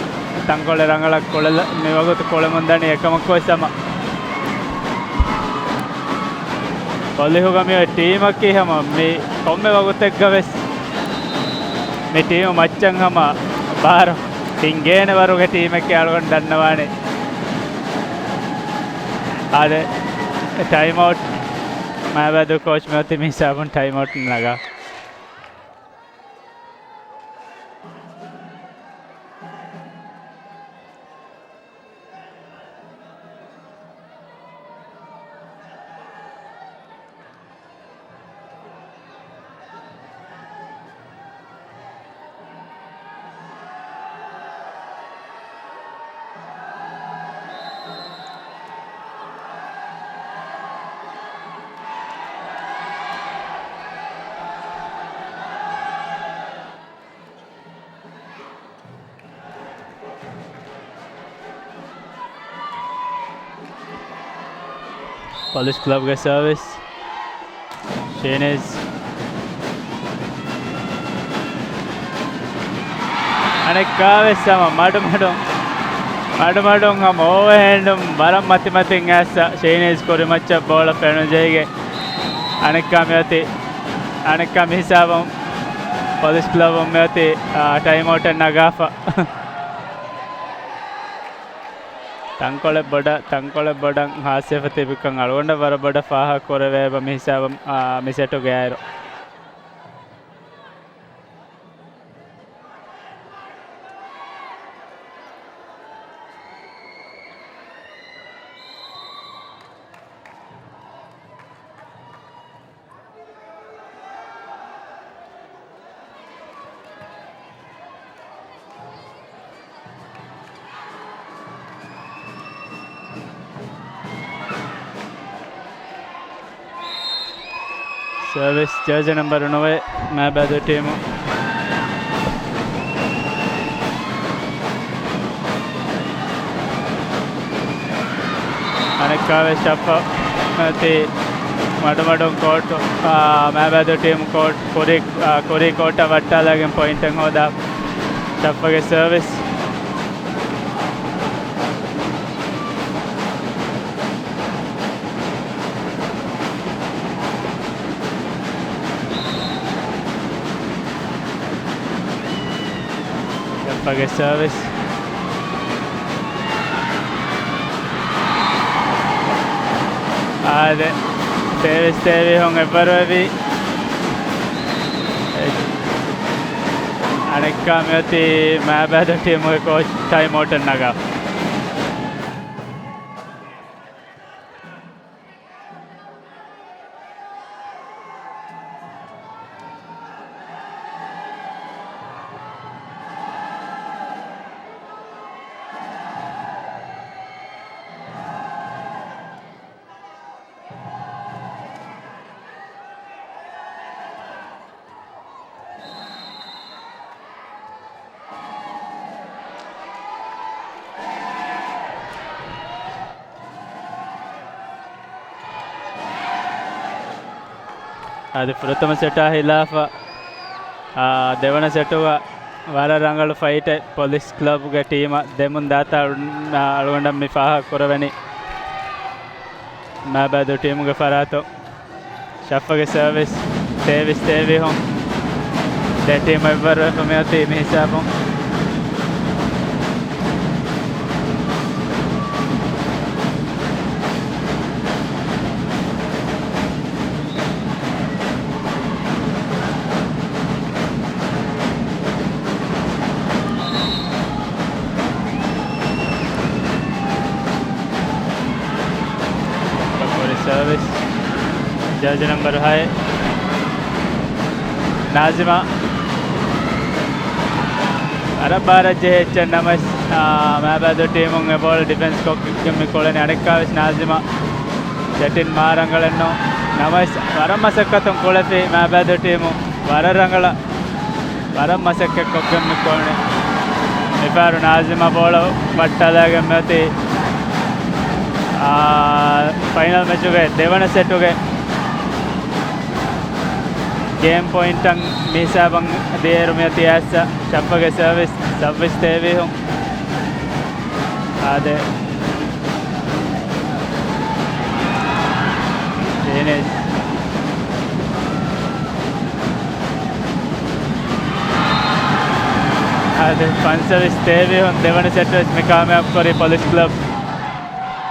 तंगोले रंगला कोले मेवगुत कोले मंदनी एकमक्को सम कोलिहुगमी टीम की हम मी कोम्मे वगुत गवेस मी टीम मच्चंग हम बार तिंगेने वरुगे टीम के आलगन दन्नवाने आदे टाइम आउट Maabaidhoo coach में होती मिसाबुन टाइम आउट लगा Police clubಗೆ ಸರ್ವಿಸ್. ಶೇನೇಜ್ අනෙක්කාවෙ sama මඩු හම ඕවර්හෑන්ඩුම් වරම් මතිමතින් ඇස්ස ශේනේජ් කොරි මච්ච බෝල පෙනුජයිගේ අනෙක්කා මෙවති අනෙක්කා මිහිසාවම් පොලිස් ක්ලබ් මෙවති ටයිම් ಔಟ್ නගාෆා ತಂಕೊಳೆ ಬೊಡಂ ಹಾಸ್ಯಫತಿ ಬಿಕ್ಕಂ ಅಳಗೊಂಡ ಬರ ಬಡ ಫಾಹ ಕೊರವೆ ಬ ಮಿಹಿಸಾವಂ ಮಿಸೆಟು ಗ್ಯಾರು ಸರ್ವಿಸ್ ಜರ್ಸಿ ನಂಬರ್ 9 ಮಾಬಾಯ್ಧೂ ಟೀಮು. ಅನೆಕ್ಕಾವೆ ಸ್ಟಫ್ ಮತ್ತು ಮಡು ಕೋರ್ಟ್ ಮಾಬಾಯ್ಧೂ ಟೀಮ್ ಕೋರ್ಟ್ ಕೊರಿ ಕೋಟ ವಟ್ಟಾಲಾಗೆ ಪಾಯಿಂಟಂಗೆ ಹೋದ ಸ್ಟಫ್ಗೆ service. Page service. Ade Tevi hon evaruevi anekka meti Maabaidhoo team ge coach time out naga ಅದು ಪ್ರಥಮ ಸೆಟ ಹಿಲಾಫ දෙවන සෙටුව වර ರಂಗಳು ಫೈಟ್ ಪೊಲೀಸ್ ಕ್ಲಬ್ಗೆ ಟೀಮ ದೆಮುಂದಾತ ಅಳಗೊಂಡ ಮಿಫಾಹ ಕೊರವನಿ ಮಾಬಾಯ್ಧೂ ಟೀಮ್ಗೆ ಫರಾತು ಶಫಗೆ ಸರ್ವಿಸ್ ತೇವಿ ಹೊಂ ದೆ ಟೀಮ್ ಎಬ್ಬರು ಫಮೆಯತಿ ಮಿಹಿಸಾಬು सर्विस जज नंबर है नाजिमा अरब भारत जेच नमस माबाಯ್ಧೂ ಟೀಮ್ ಬಾಲ್ ಡಿಫೆನ್ಸ್ ಕೊಕ್ಕಿಕೊಳ್ಳನೆ ಅಡಕ್ಕಾವಿಸ್ ನಾಜಿಮಾ ಜಟಿನ್ ಮಾರಂಗಳನ್ನು ನಮಸ್ ವರಮಸಕ್ಕತಂ ಕೊಳಫಿ ಮಾબાಯ್ಧೂ ಟೀಮು ವರರಂಗಳ ವರಮಸಕ್ಕೆ ಕೊಕ್ಕಿಕೊಳ್ಳನೆ ಇಫಾರು ನಾಜಿಮಾ ಬಾಲ್ ಬಟ್ಟಲಾಗೆ ಮತಿ ಫೈನಲ್ ಮ್ಯಾಚುಗೆ ದೇವನ ಸೆಟ್ಟುಗೆ ಗೇಮ್ ಪಾಯಿಂಟಂಗ್ ಮೀಸಾಬಂಗ್ ದೇರು ಮೆತಿ ಆಸ ಶಪ್ಪಗೆ ಸರ್ವಿಸ್ ತೇವಿ ಹುಂ ಅದೇ ಏನೇಜ್ ಅದೇ ಫನ್ ಸರ್ವಿಸ್ ತೇವಿ ಹುಂ ದೇವನ ಸೆಟ್ಟು में कामयाब करी police club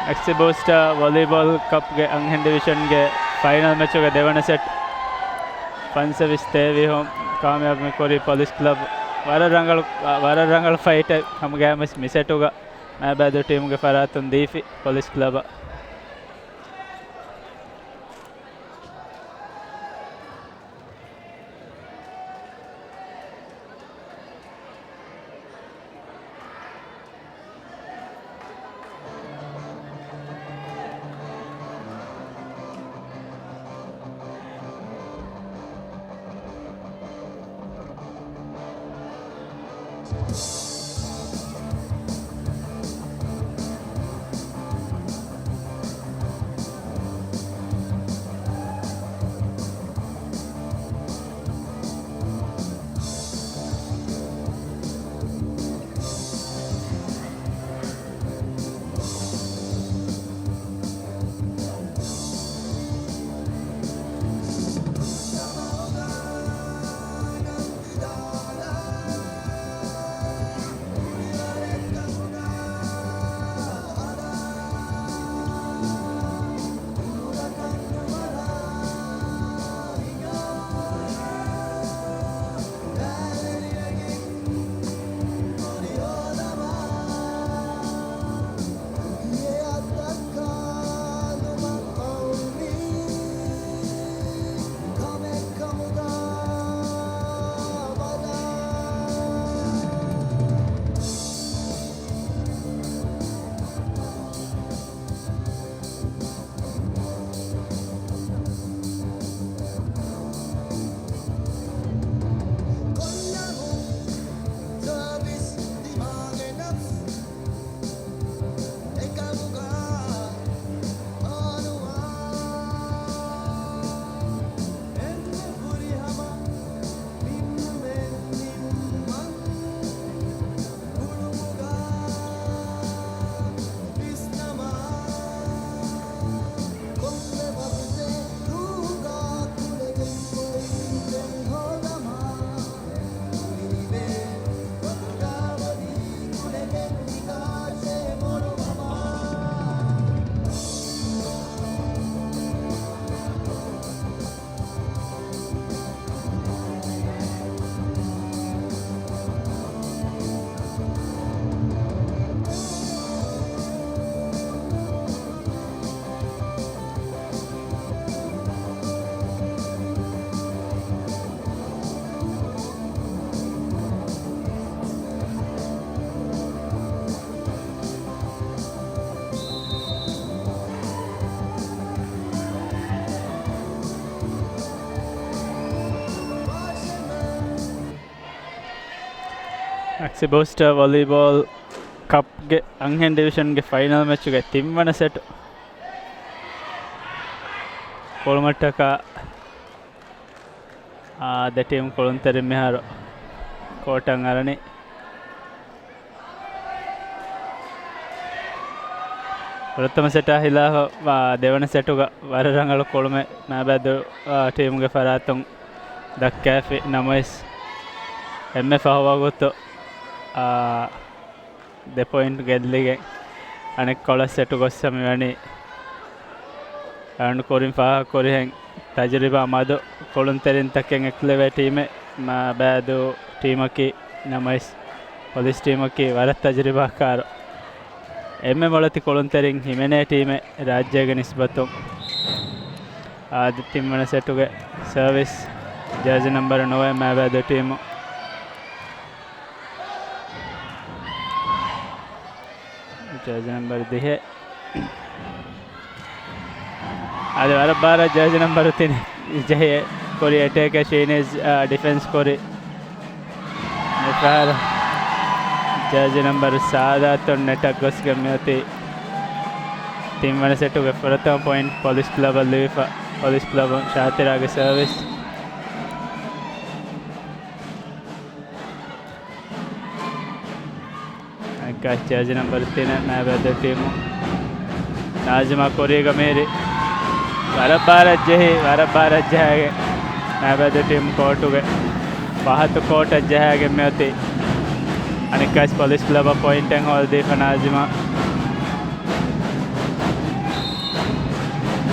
MAXI booster volleyball cup के अंगन डिवीजन के फाइनल मैच के देवन सेट फन सर्विस तೇವಿ होम कामयाब में कोरी पुलिस क्लब वरा रंगल फाइट हम गए मिस सेट होगा माबाಯ್ಧೂ टीम के फरातुन दीफी police club MAXI Booster Volleyball Cup ge Anghen Division ge final match ge timwana set Kolmattaka the team Koluntarin meharo Kotan arani ප්‍රථම සෙට හිලා දෙවන සෙටුග වරරංගල කොළුමේ Maabaidhoo team ge faratung dakkafi namais emme fahwagoto de point gedlige anek kola setu gossami wani and korin fa korihen tajriba madu kolunterin takken ekleve team Maabaidhoo team ki namais police team ki warat tajriba kar emme molati kolunterin himene team rajyage nisbatu timwana setuge service jersey number 9 Maabaidhoo team jersey number Dhivehi ade warabara jersey number 3 Dhivehi kori attack Sheenes defense kori mefara jersey number Saadaton netak gos gamyati timwana setuge prathama point police club Dhivehi police club Shatirage service jersey number 3 Maabaidhoo team Najma Koriga Meri warabara jehage Maabaidhoo team courtuge bahatu court jehage meti anikas police club point and all the Najma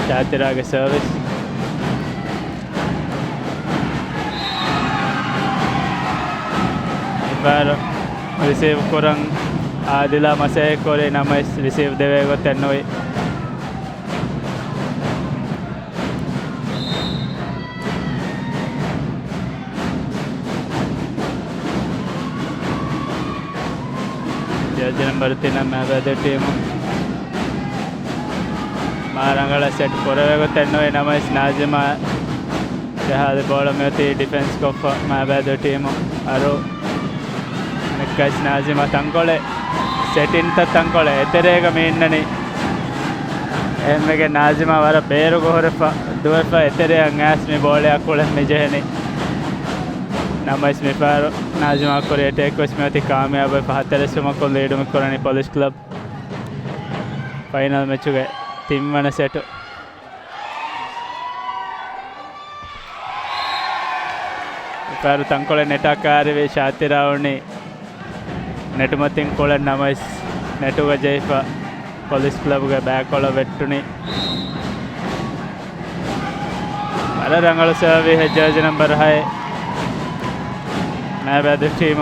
Shatirage service ibar receive korang Adila Masay kore namais receive dewe go tennoi jersey number 3 Maabaidhoo team marangala set korave go tennoi namais Najma jahade ball meti defense ko Maabaidhoo team aro nekas Najma tangole setting ta tangole eterega meinnani emmege Najma wara beru gohrefa duwefa etereyan asmi ball yakule mejeheni namais mefaro Najma kore attack osmeti kamyab pahateresuma ko lead me korani police club final match ge timwana set mefaro tangole netakari ve Shatirarunge netumatin kolen namais netuga jeifa police club ge back kola vettuni wararangalu service jersey number 6 Maabaidhoo team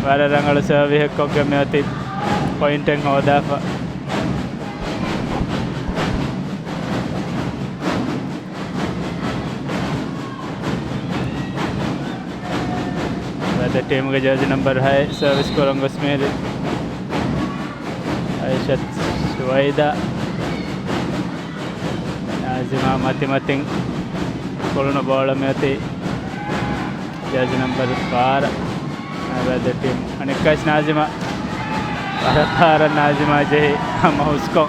wararangalu service kokge meti point en hodafa the team ge jersey number hai service korangos mere Aishat Suwaida Nazima matimatin koluna ball meti jersey number 4 Maabaidhoo team anikas Nazima warapara Nazima jehi mahusko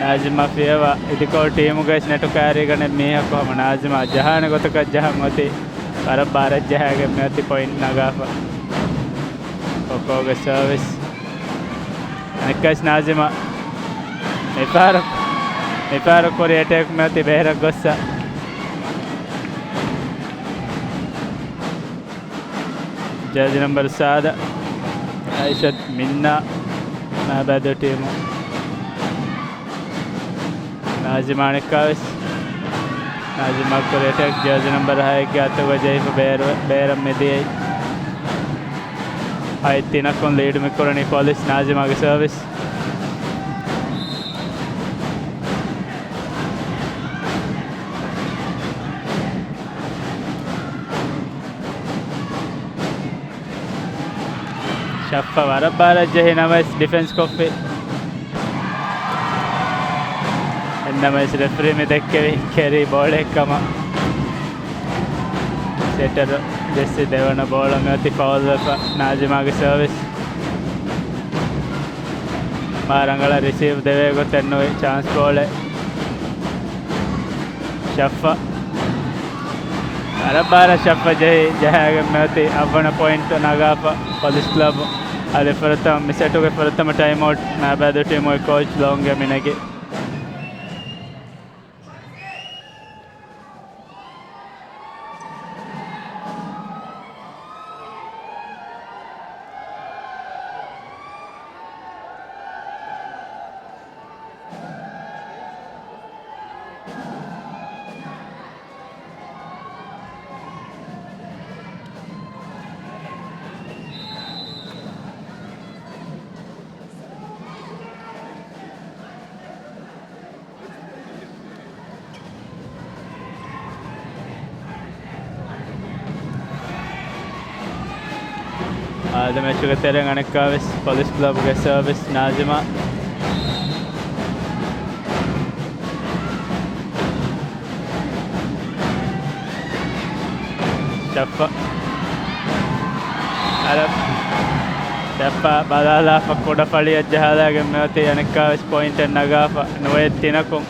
Najma fieva idiko team guys netu carry gane meha ko Najma jahane gotaka jahan oti warabara jahage meti point nagafa okoge service anikas Najma mefaro kori attack meti behra gossa jersey number 7 Aishat Minna Maabaidhoo team Najma Nekavis Najma kore attack jersey number 6 ge atuga jeifa beram mediyai ai tinakon lead me korani police Najma ge service Shaffa warabara jehi namais defense coffee namais referee me dekke keri ball ekkama setter jesse devana ball meti foul fa najimage service marangala receive deve gotenno chance ball shaffa arabara shaffa jahage meti avana point nagafa police club ade faratam misetuge faratam time out Maabaidhoo team coach long minage the match ke tereng anekavis police club ke service Najima Shaffa Arab Shaffa badala fa koda paliya jahala ge meti anekavis point nagafa noe tinakum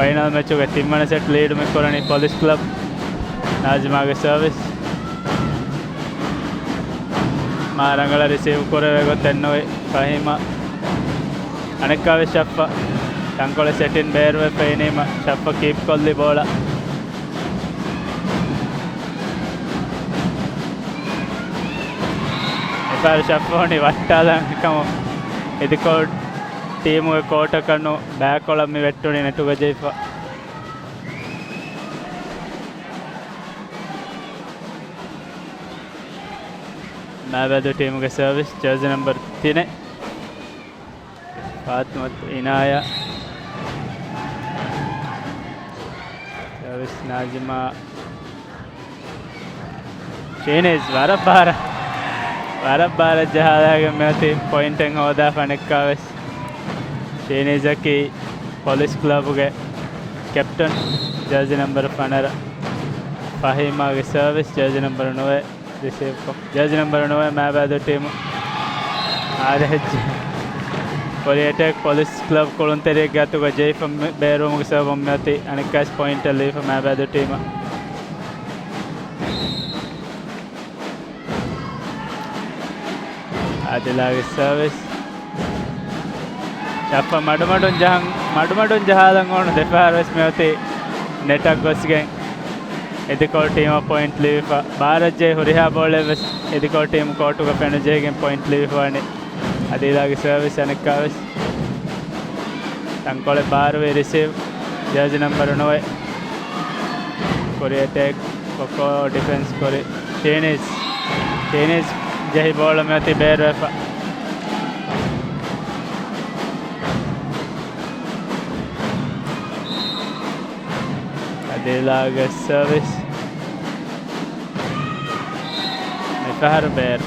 final match ke timmana set lead me korani police club Najima ke service marangala receive korave gotenno Fahima anekave shaffa tankole set in bearwe peinima shaffa keep kolli bola epar shaffa oni wattala kamo ediko team e kota kanu back kolam me vettuni netuga jeifa Maabaidhoo team ke service jersey number 3 Fatmat Inaya service Najima Chinese Varabara jahala ge meti point en hoda fanekaves Chinese ki police club ge captain jersey number 15 Fahima ke service jersey number 9 receive jersey number 9 Maabaidhoo team RH Poli attack police club kolontere gatu ga jay from berum ge serve meti anikas point leave for Maabaidhoo team adilage service chappa madumadun jahalan on defares meti netak gosgen ediko team point leave for Bharat Jay Huriha ball ediko team court ga pen Jay game point leave for ani adilage service anekavis tankole barwe receive jersey number 9 kore attack koko defense kore Chinese jahi ball meti bearwe fa adilage service Fahar bear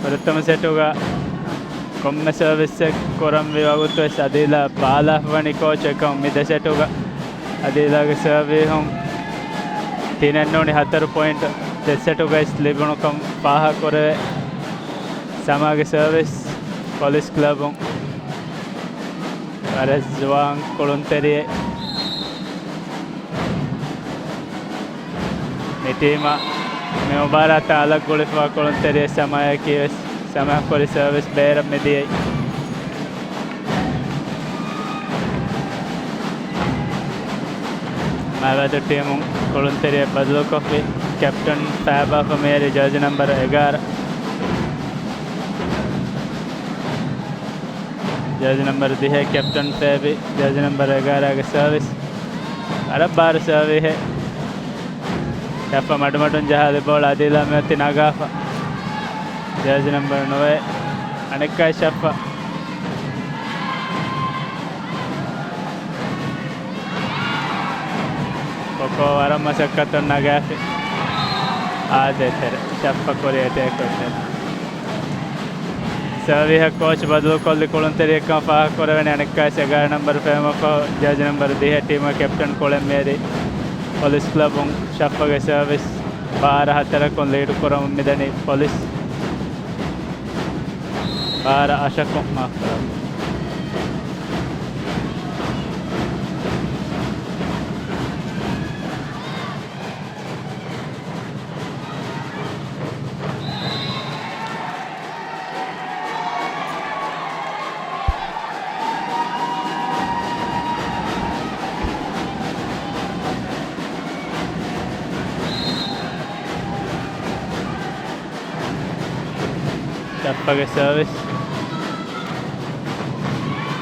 prathama setuga komme service koram vivagutu adila bala vani coach ekam mid setuga adila ge serve hom tinennoni 4 point setuga libunu kam paha kore samage service police club ares juan kolonteriye Nitima Maabaidhoo alag golifa kolonteriye samaya kives samaya kori service bearam mediyai Maabaidhoo team kolonteriye badalu kofi captain Faba Fameri jersey number 11 jersey number 10 captain Fabi jersey number 11 के service अरब बार service है Shaffa madumadun jahade ball adila meti nagafa jersey number 9 anekkai Shaffa koko waram masakkaton nagafi ade tere Shaffa kore attack kotte सर्विह coach बदलू कोल्ली कुळुन तेरियक्कम फाह कोरवेने अनेक्कास 11 number फेमफ जज number दिहे team captain कोळें मेरी police club शफगे सर्विस 12-4 लीड कोरम मिदनी पोलिस 12 माफ करो शफगे सर्विस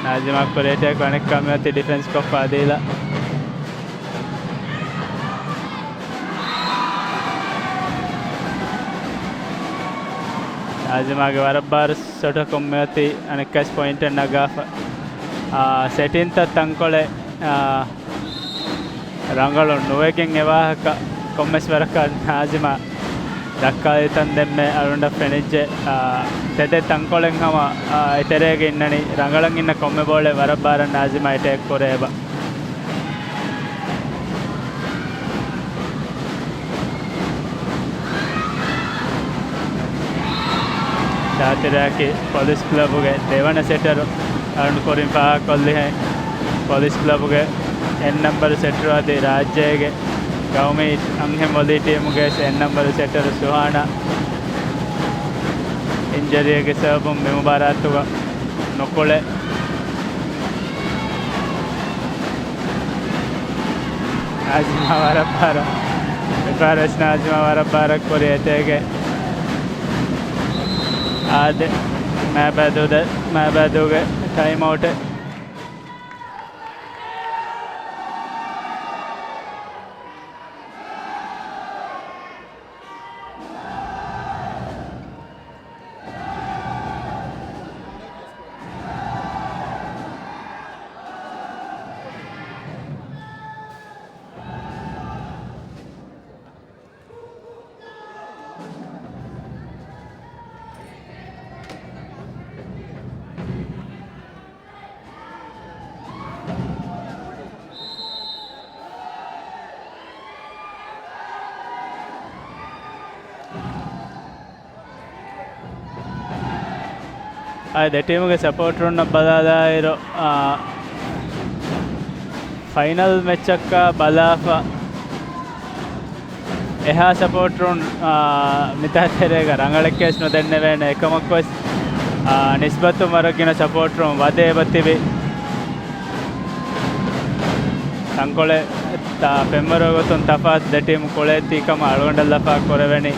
नाजिमा को रेटे अनेक कमी होती डिफेंस को फादीला नाजिमा के वरबार सोटा कमी होती अनेक पॉइंट नगाफ सेटिन तंकोले रंगलो नुवेकिंग एवाहक कोम्मेश्वरक नाजिमा दक्काली तंदೆಮ್ಮೆ ಅರುಂಡ ಫೆನಿಜ್ಜೆ ತೆದೆ ತಂಕೊಳೆಂ ಹಮ ಇತೆರೆಗೆ ಇನ್ನನಿ ರಂಗಳಂಗಿನ್ನ ಕೊಮ್ಮೆ ಬೋಳೆ ವರಬ್ಬಾರ ನಾಜಿಮ ಇಟೆ ಕೊರೇಬ ಶಾತಿರಾಕಿ ಪೊಲೀಸ್ ಕ್ಲಬ್ಗೆ ದೇವಣ ಸೆಟರು ಅರುಣ್ ಕೊರಿಂ ಫಾ ಕೊಲ್ಲಿ ಹೈ ಪೊಲೀಸ್ ಕ್ಲಬ್ಗೆ ಎನ್ ನಂಬರ್ ಸೆಟರು ಆದಿ ರಾಜ್ಯಗೆ गाँव अंगे मोदी टीम के एन नंबर सेटर सुहाना इंजरी के सब मुबारक नोकोले नाजिमा वरबार फारस नाजिमा वरबार कोरियते आदे Maabaidhoo के टाइम आउट ಅದೇ ಟೀಮ್ಗೆ ಸಪೋರ್ಟ್ರನ್ನ ಬದಾದಾಯಿರೋ ಫೈನಲ್ ಮೆಚ್ಚಕ್ಕ ಬಲಾಫ එහා සපෝටරුන් මිතහතරේක ರಂಗಳಕ್ಕೆ ಸ್ನೊದೆನ್ನೆವೇನೆ ಏಕಮಕ್ವಸ್ ನಿಸ್ಬತ್ತು ಮರಗಿನ ಸಪೋಟರುನ್ ವದೇ ಬತ್ತಿವಿ ತಂಕೊಳೆ ಪೆಮ್ಮರೋಗೊತ್ತೊಂದು ತಫಾತ್ ದ ಟೀಮ್ ಕೊಳೆ ತೀಕಮ ಅಳಗೊಂಡಲ್ಲಫಾ ಕೊರವೆಣಿ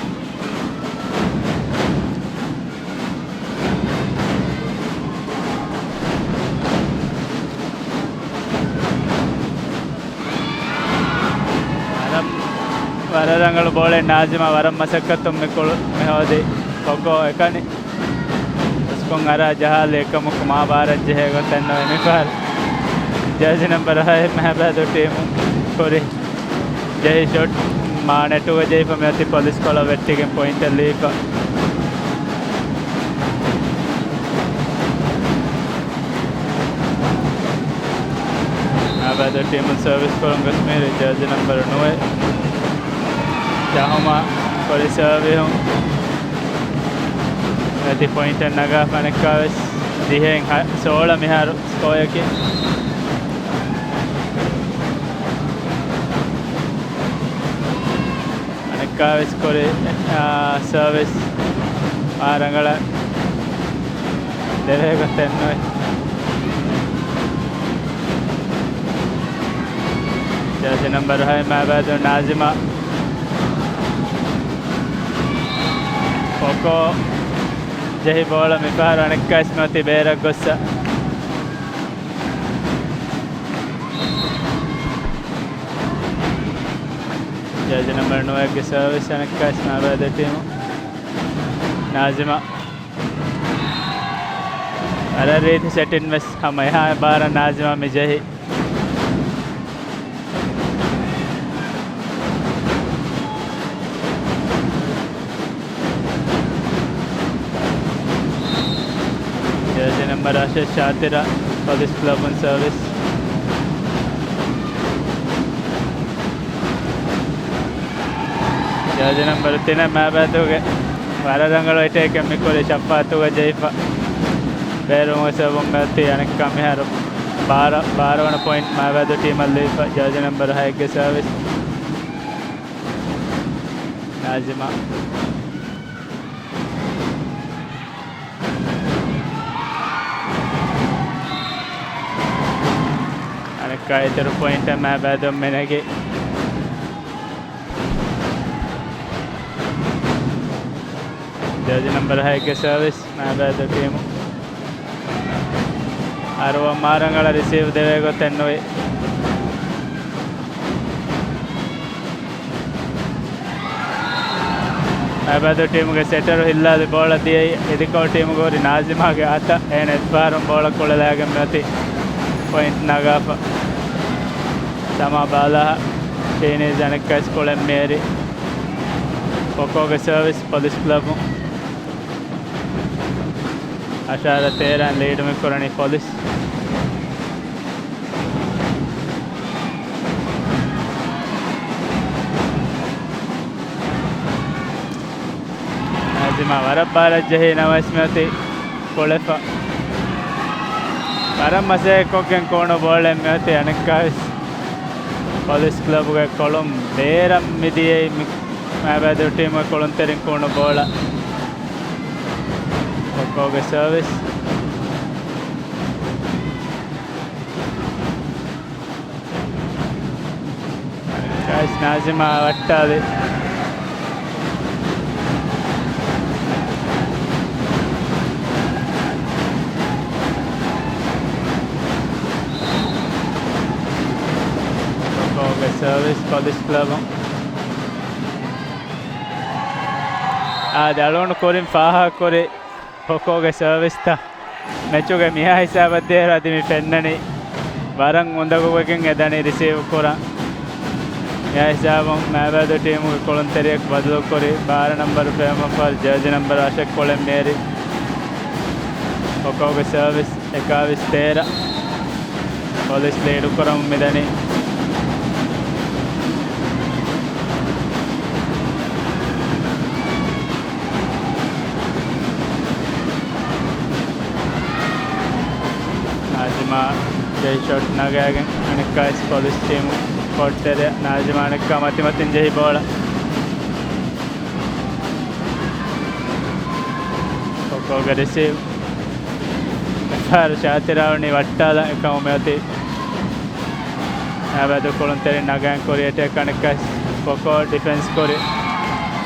वररंगल बोले नाजिमा वरम मसक्कत मिकोल मेहोदी कोको एकनी उसको ngara जहाल एकमुख महाभारत जहे गोतन्नो एमिफार जज नंबर है Maabaidhoo टीम कोरी जय शॉट माने टू जय फमेति पुलिस कोला वेट्टिगे पॉइंट लीक Maabaidhoo टीम सर्विस कोलंगस मेरे जज number 9 Jahoma kori serve hon ati point naga panekkaves dihen 16 miharu score yake panekkaves kori service arangala deve gotenno jersey number 6 Maabaidhoo Nazima cocoa जही बॉल मिफार अनेक्कास नोति बेरक गोस्सा जज नंबर 9 के सर्विस अनेक्कास Maabaidhoo टीम नाजिमा अरे रीति set invest हम यहाँ 12 नाजिमा में जही number Ashish Shatira, Police Club and Service. Judge number 3 Maabaidhoo Vararangal take a Mikori Shapatuga Jaifa. Berum was a woman and come here. Bar on a point Maabaidhoo team Alifa, judge number High Service. Najima. Kaitharu point and Maabaidhoo Menage. Judge number High Service, Maabaidhoo team. Arva Marangala receive the Vego Tenway. Maabaidhoo team get setter Hilla the ball at the Ediko team go in Nazima Gata and Esparum Bola Kolalagam point Nagafa. Sama Bala, Chinese and a School and Mary. Kokoga Service, Police Club. Ashara Tera and lead me for any police. Nazima Varabara Jahina Vasmati, Kolefa. Paramase Cock and Kono Ball and Mati and a Police Club column there midi Maabaidhoo team column tearing corner bola. Kokoga service. Guys Nazima Vattali. Service Police Club. The alone Korim Faha Kore Kokoga service. Mechuga Mia Hisaba there at the Fenani Barang Mundagoking Adani receive Kora. Yaisabam Maabaidhoo team Kolonteriak Badlo Kore Bar number Fema for Judge number Ashak Kolem Mary Kokoga service Ekavis Tera Police Lady Koram Midani. Jai shot Nagagan and a Kais police team caught there. Najima and Kamatimatin Jai Bola. Kokoga receive. Far Shatira and Vatala Kamati. Maabaidhoo Kolonteri Nagan Korea take and a Kais Koko defense Korea.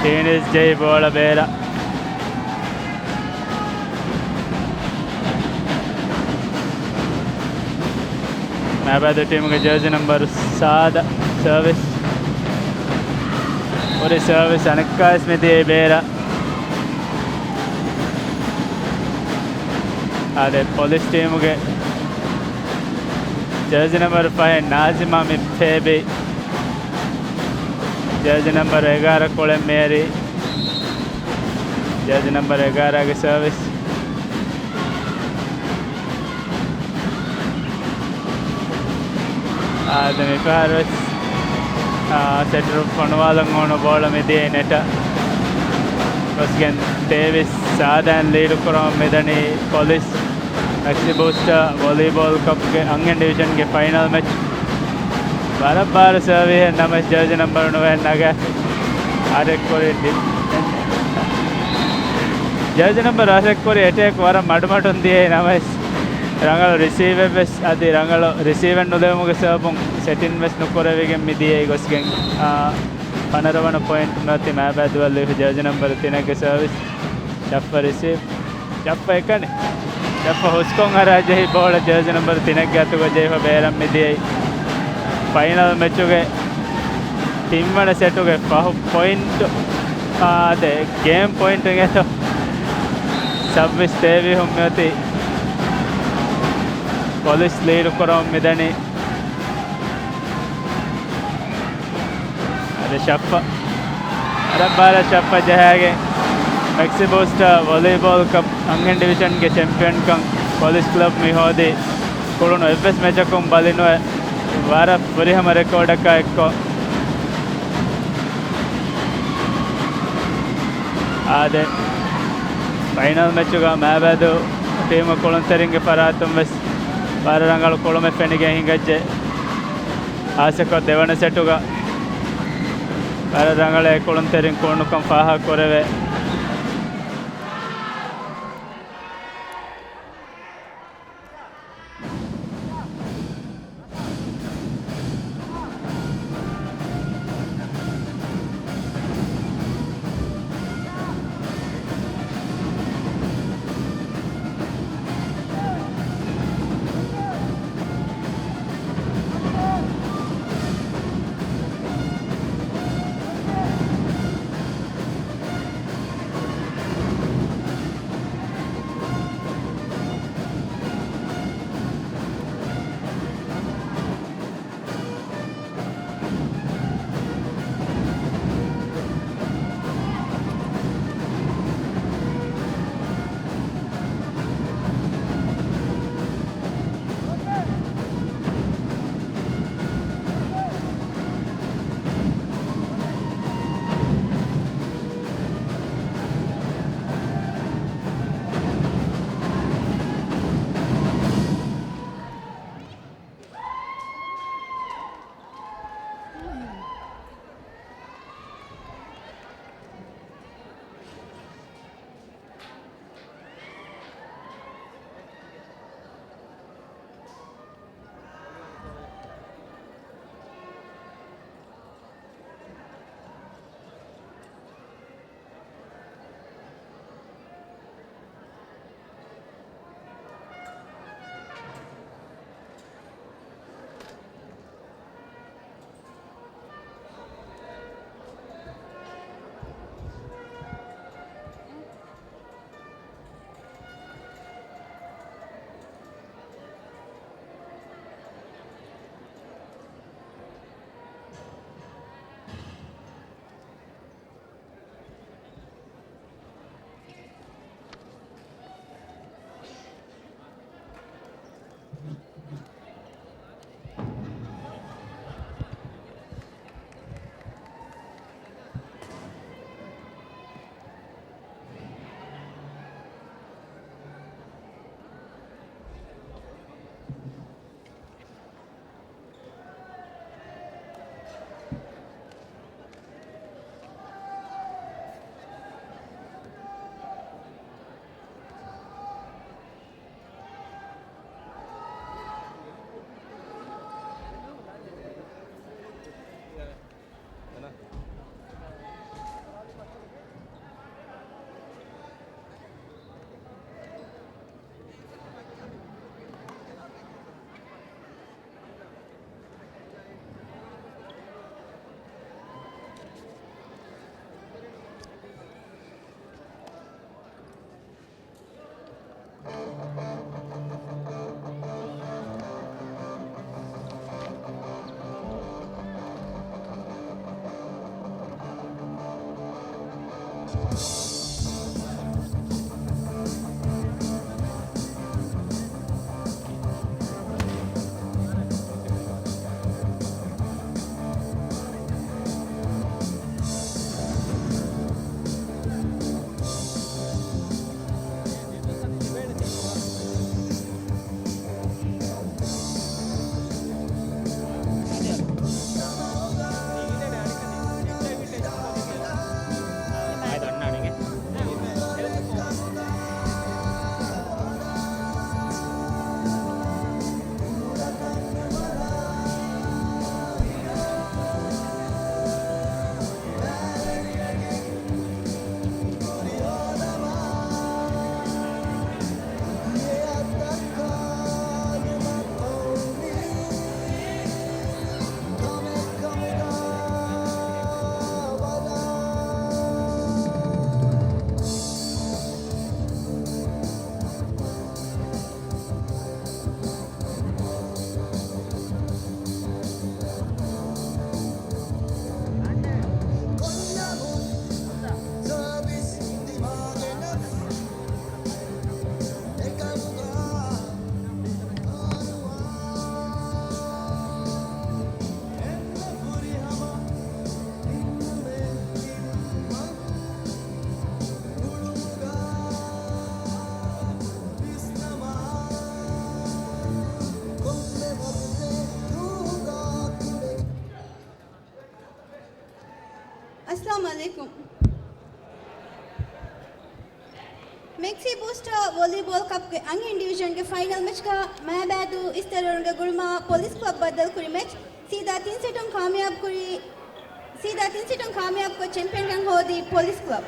Chinese Jai Bola Bera. Maabaidhoo team jersey number Sada service. What is service? Anakka Smithy Bera. The police team jersey number 5 Nazima Mifebi. Jersey number 11 Kolem Mary. Jersey number 11 service. The Mifaris setter of Panawalang on a ball of Midi Neta. Was again Davis, Sada and lead from Medani Police. MAXI Booster Volleyball Cup Angan Division final match. Barabar survey and Namas jersey number 9 Naga. Arek Kore jersey number Arek Kore attack Vara Madamat on the Namas. Rangal receive at the Rangal receive and Nudamugasabum set in West Nukoravig Midi Gosgang Panaravana point Mati Maabaidhoo live jersey number Tinaka service. Chappa receive Chappa Ekan Chappa Huskong Haraja ball jersey number Tinaka to Java Beram Midi final matchuge team and a set to get point the game point together. Subway Stevi Humati. Police lead Koram Midani. The Shappa Arabara Shappa Jahage MAXI Booster Volleyball Cup Angan Division ke champion kang police club ಮಿ ಹೋದಿ ಕೊಡುನು ಎಫ್.ಎಸ್ ಮ್ಯಾಚಕ್ಕೂ ಬಲಿನು ವಾರ ಪುರಿಹಮ ರೆಕಾರ್ಡಕ್ಕ ಎಕ್ಕೋ ಆದೆ ಫೈನಲ್ ಮ್ಯಾಚುಗ ಮ್ಯಾಬಾಯ್ದು ಟೀಮ್ ಕೊಳಂತರಿಂಗೆ ಫರಾತುಂ ವೆಸ್ ವಾರರಂಗಳು ಕೊಳುಮೆ ಫೆಣಿಗೆ ಹಿಂಗಜ್ಜೆ ಆಸೆಕೊ ದೇವಣ ಸೆಟ್ಟುಗ ವಾರರಂಗಳೇ ಕೊಳಂತರಿಂಗ್ ಕೊಣ್ಣುಕಂ ಫಾಹ ಕೊರೆವೆ Assalamu alaikum. MAXI Booster Volleyball Cup के अंगिन डिवीजन के फाइनल मैच का Maabaidhoo Isdharivarunge गुल्मा पुलिस क्लब बदल कुरी मैच सीधा 3 सेटों कामयाब को चैंपियन रंग हो दी police club.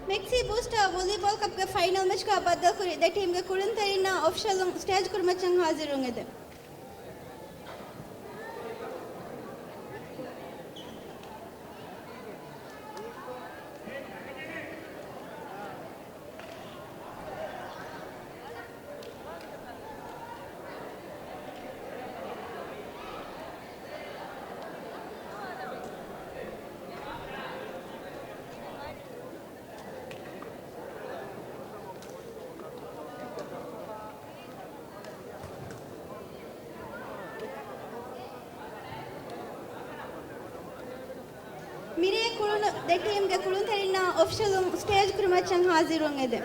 MAXI Booster Volleyball Cup के फाइनल मैच का बदल कुरी द टीम के कुरन तरीना ऑफिशियल स्टेज कुर मचंग हाजिर होंगे दे. मेरे कुरुन द टीम के कुरुन तरीना ऑफिशियल स्टेज कुर मचंग हाजिर होंगे दे.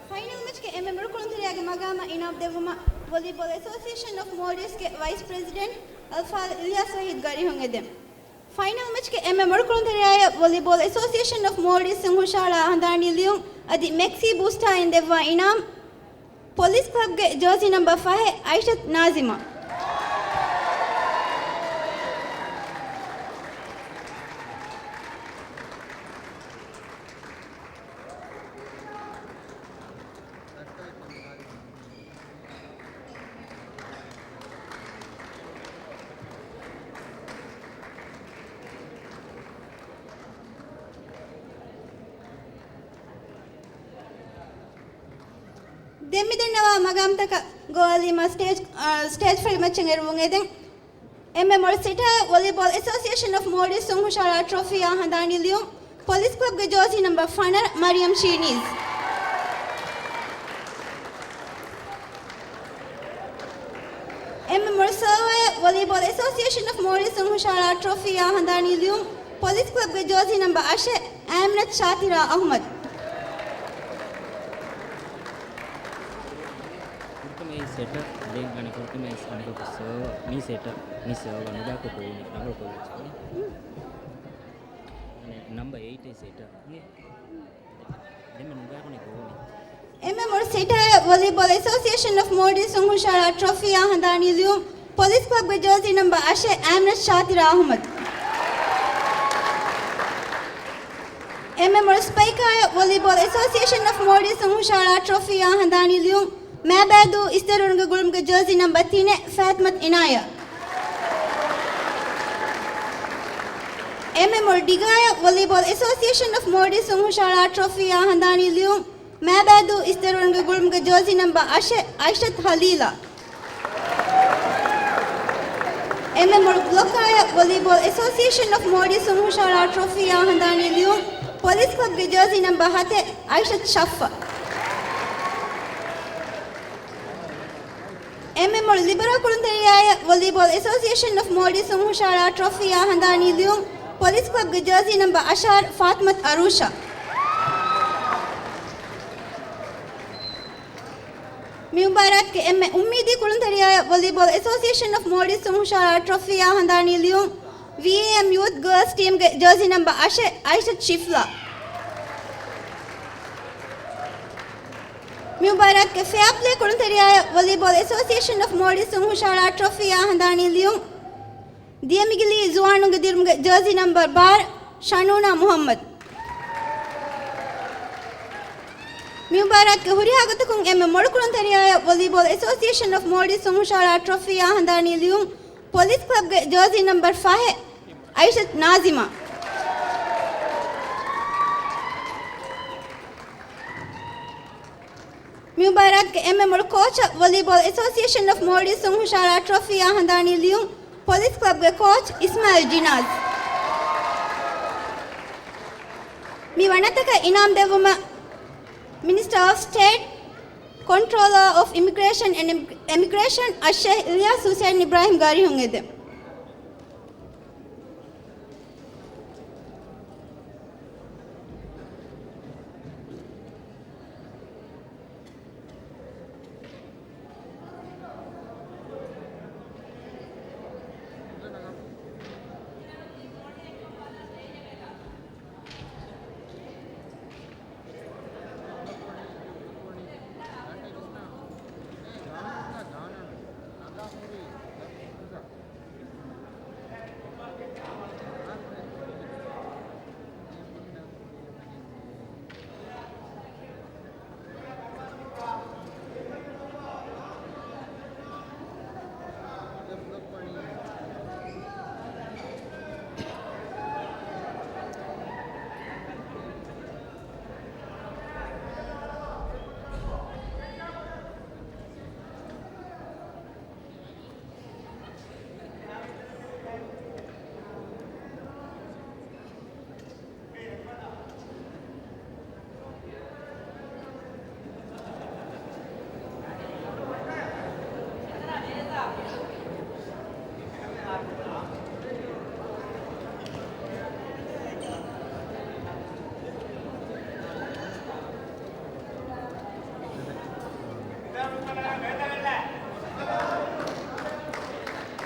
फाइनल मैच के एमएमआर कुलंतरिया के मगामा इनाम देवमा वॉलीबॉल एसोसिएशन ऑफ मॉल्डीव्स के वाइस प्रेसिडेंट अल्फा इलियास वहीद गारी होंगे दे. फाइनल मैच के एमएमआर कुलंतरिया वॉलीबॉल एसोसिएशन ऑफ मॉल्डीव्स संघुशाला हंदानी लियों अदि MAXI Booster इन देवा इनाम पुलिस क्लब के जर्सी नंबर 5 आयशत नाजिमा. देमिदन्नवा मगाम तक गोलीमा स्टेज फरी मचंगर वंगे दे. एमएमआर सिटा वॉलीबॉल एसोसिएशन ऑफ मॉल्डीव्स संघुशाला ट्रॉफी हंदानी लियों पुलिस क्लब के jersey number 5 Mariyam Shineez. MMR सर्वे वॉलीबॉल एसोसिएशन ऑफ मॉल्डीव्स संघुशाला ट्रॉफी हंदानी लियों पुलिस क्लब के jersey number 8 Ahmed Shathira Ahmed. Setter देंग गाने करते में इस गाने को सर्व नी सेटर नी सर्व गाने का को कोई नंबर को चाहिए नंबर 8 है सेटर ये देम नुगा को नहीं को MMR setter volleyball association of Maldives संघुशाला ट्रॉफी हंदानी लियों पुलिस क्लब के jersey number 8 Ahmed Shathira Ahmed. MMR spiker volleyball association of Maldives संघुशाला ट्रॉफी हंदानी लियों Maabaidhoo Isdharivarunge गुल्म के jersey number 3 Fathima Inaya. MMR digger volleyball association of Maldives संघुशाला ट्रॉफी हंदानी लियों Maabaidhoo Isdharivarunge गुल्म के jersey number 8 Aishath Haleela. MMR blocker volleyball association of Maldives संघुशाला ट्रॉफी हंदानी लियों पुलिस क्लब के jersey number 7 आयशत शफ़ा. MMOL Liberal Kurunteriya Volleyball Association of Maldives Hushara Trophy Handani Lium Police Club jersey number Ashar Fatmat Arusha. Mubarak M Ummidi Kurunteriya Volleyball Association of Maldives Hushara Trophy Handani Lium VAM Youth Girls Team jersey number Aisha Chifla. Mubarak Fair Play Kurunteriya Volleyball Association of Maldives Hushara Trophy Handani Lium Diamigili Zuanunga Dirunga jersey number bar Shanuna Muhammad. Mubarak Hurihagutukung M Modukurunteriya Volleyball Association of Maldives Hushara Trophy Handani Lium Police Club jersey number 5 Aisha Nazima. Mubarak MMR Coach Volleyball Association of Maldives Hushara Trophy Handani Lium Police Club Coach Ismail Jinaz. Mi Vanataka Inam Devuma Minister of State Controller of Immigration and Emigration Asheh Ilyas Hussain Ibrahim Gari Hungede.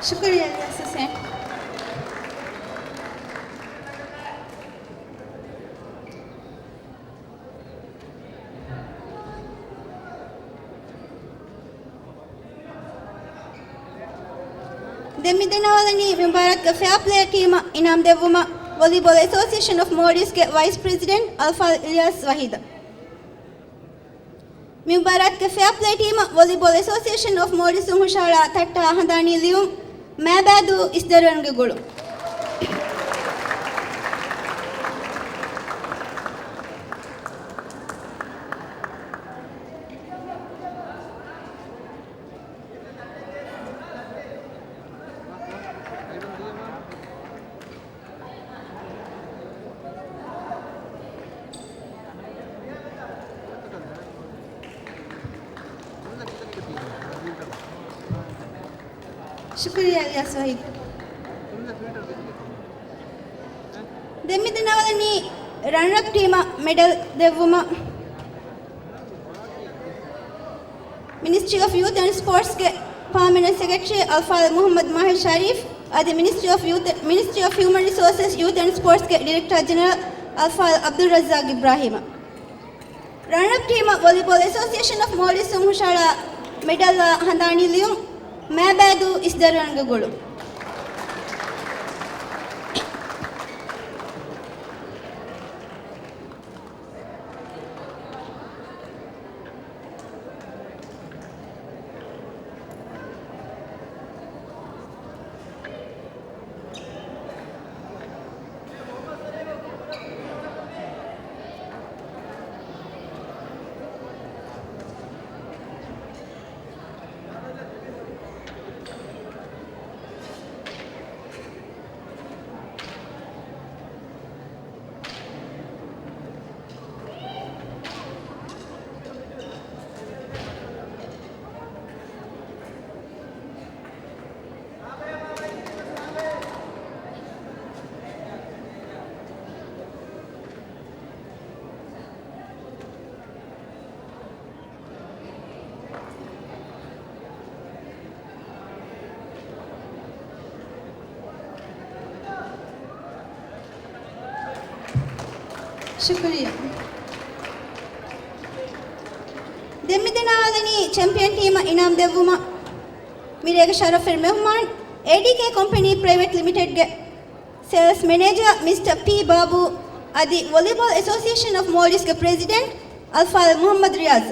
शुक्रिया Ilyas Hussain. Demidenawalani Mubarak Fair Play Team Inam Devuma Volleyball Association of Maldives Vice President Alfa Ilyas Wahid. Mubarak Fair Play Team Volleyball Association of Maldives Hushara Thatta Handani Lium Maabaidhoo Isdharivarunge. शुक्रिया इलियास वहीद. दमिदनवलनी runner team medal देवुमा ministry of youth and sports के permanent secretary अल्फाज मोहम्मद माहिर शरीफ आदि ministry of human resources youth and sports के director general अल्फाज Abdul Razzaq Ibrahim. Runner team volleyball association of Maldives हुशारा medal हंदानी लियum Maabaidhoo Isdharivarunge. ಶುಕ್ರಿಯಾ. දෙමිදෙනාලනි චැම්පියන් ටීම ඉනාම් දෙවුම මිරේග ශරෆර් මෙහ්මාන් ADK ಕಂಪನಿ ಪ್ರೈವೇಟ್ ಲಿಮಿಟೆಡ್ಗೆ sales manager mister P Babu ಅದಿ ವಾಲಿಬಾಲ್ ಅಸೋಸಿಯೇಷನ್ ಆಫ್ ಮಾಲ್ಡೀವ್ಸ್ಗೆ ಪ್ರೆಸಿಡೆಂಟ್ ಅಲ್ಫಾಲ್ Mohamed Riyaz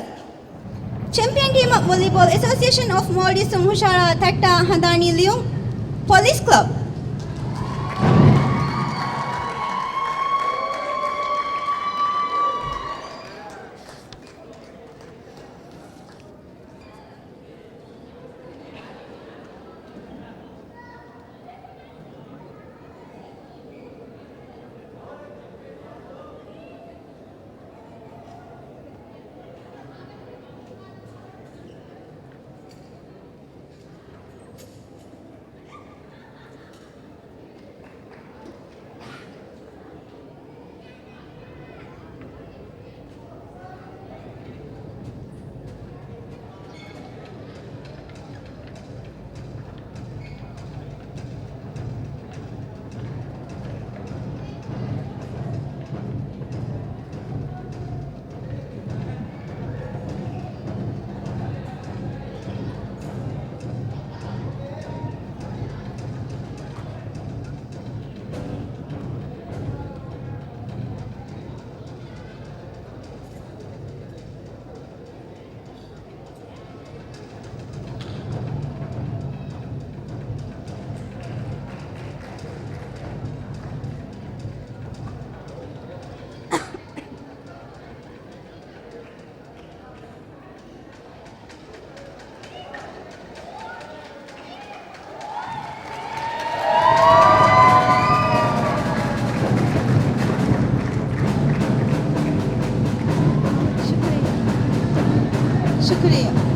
champion team volleyball association of Maldives ಹುಷಾರ ತಟ್ಟ ಹಂದಾನಿ ಲಿಯೋಂಗ್ ಪೊಲೀಸ್ ಕ್ಲಬ್ ಶುಕ್ರಿಯಾ.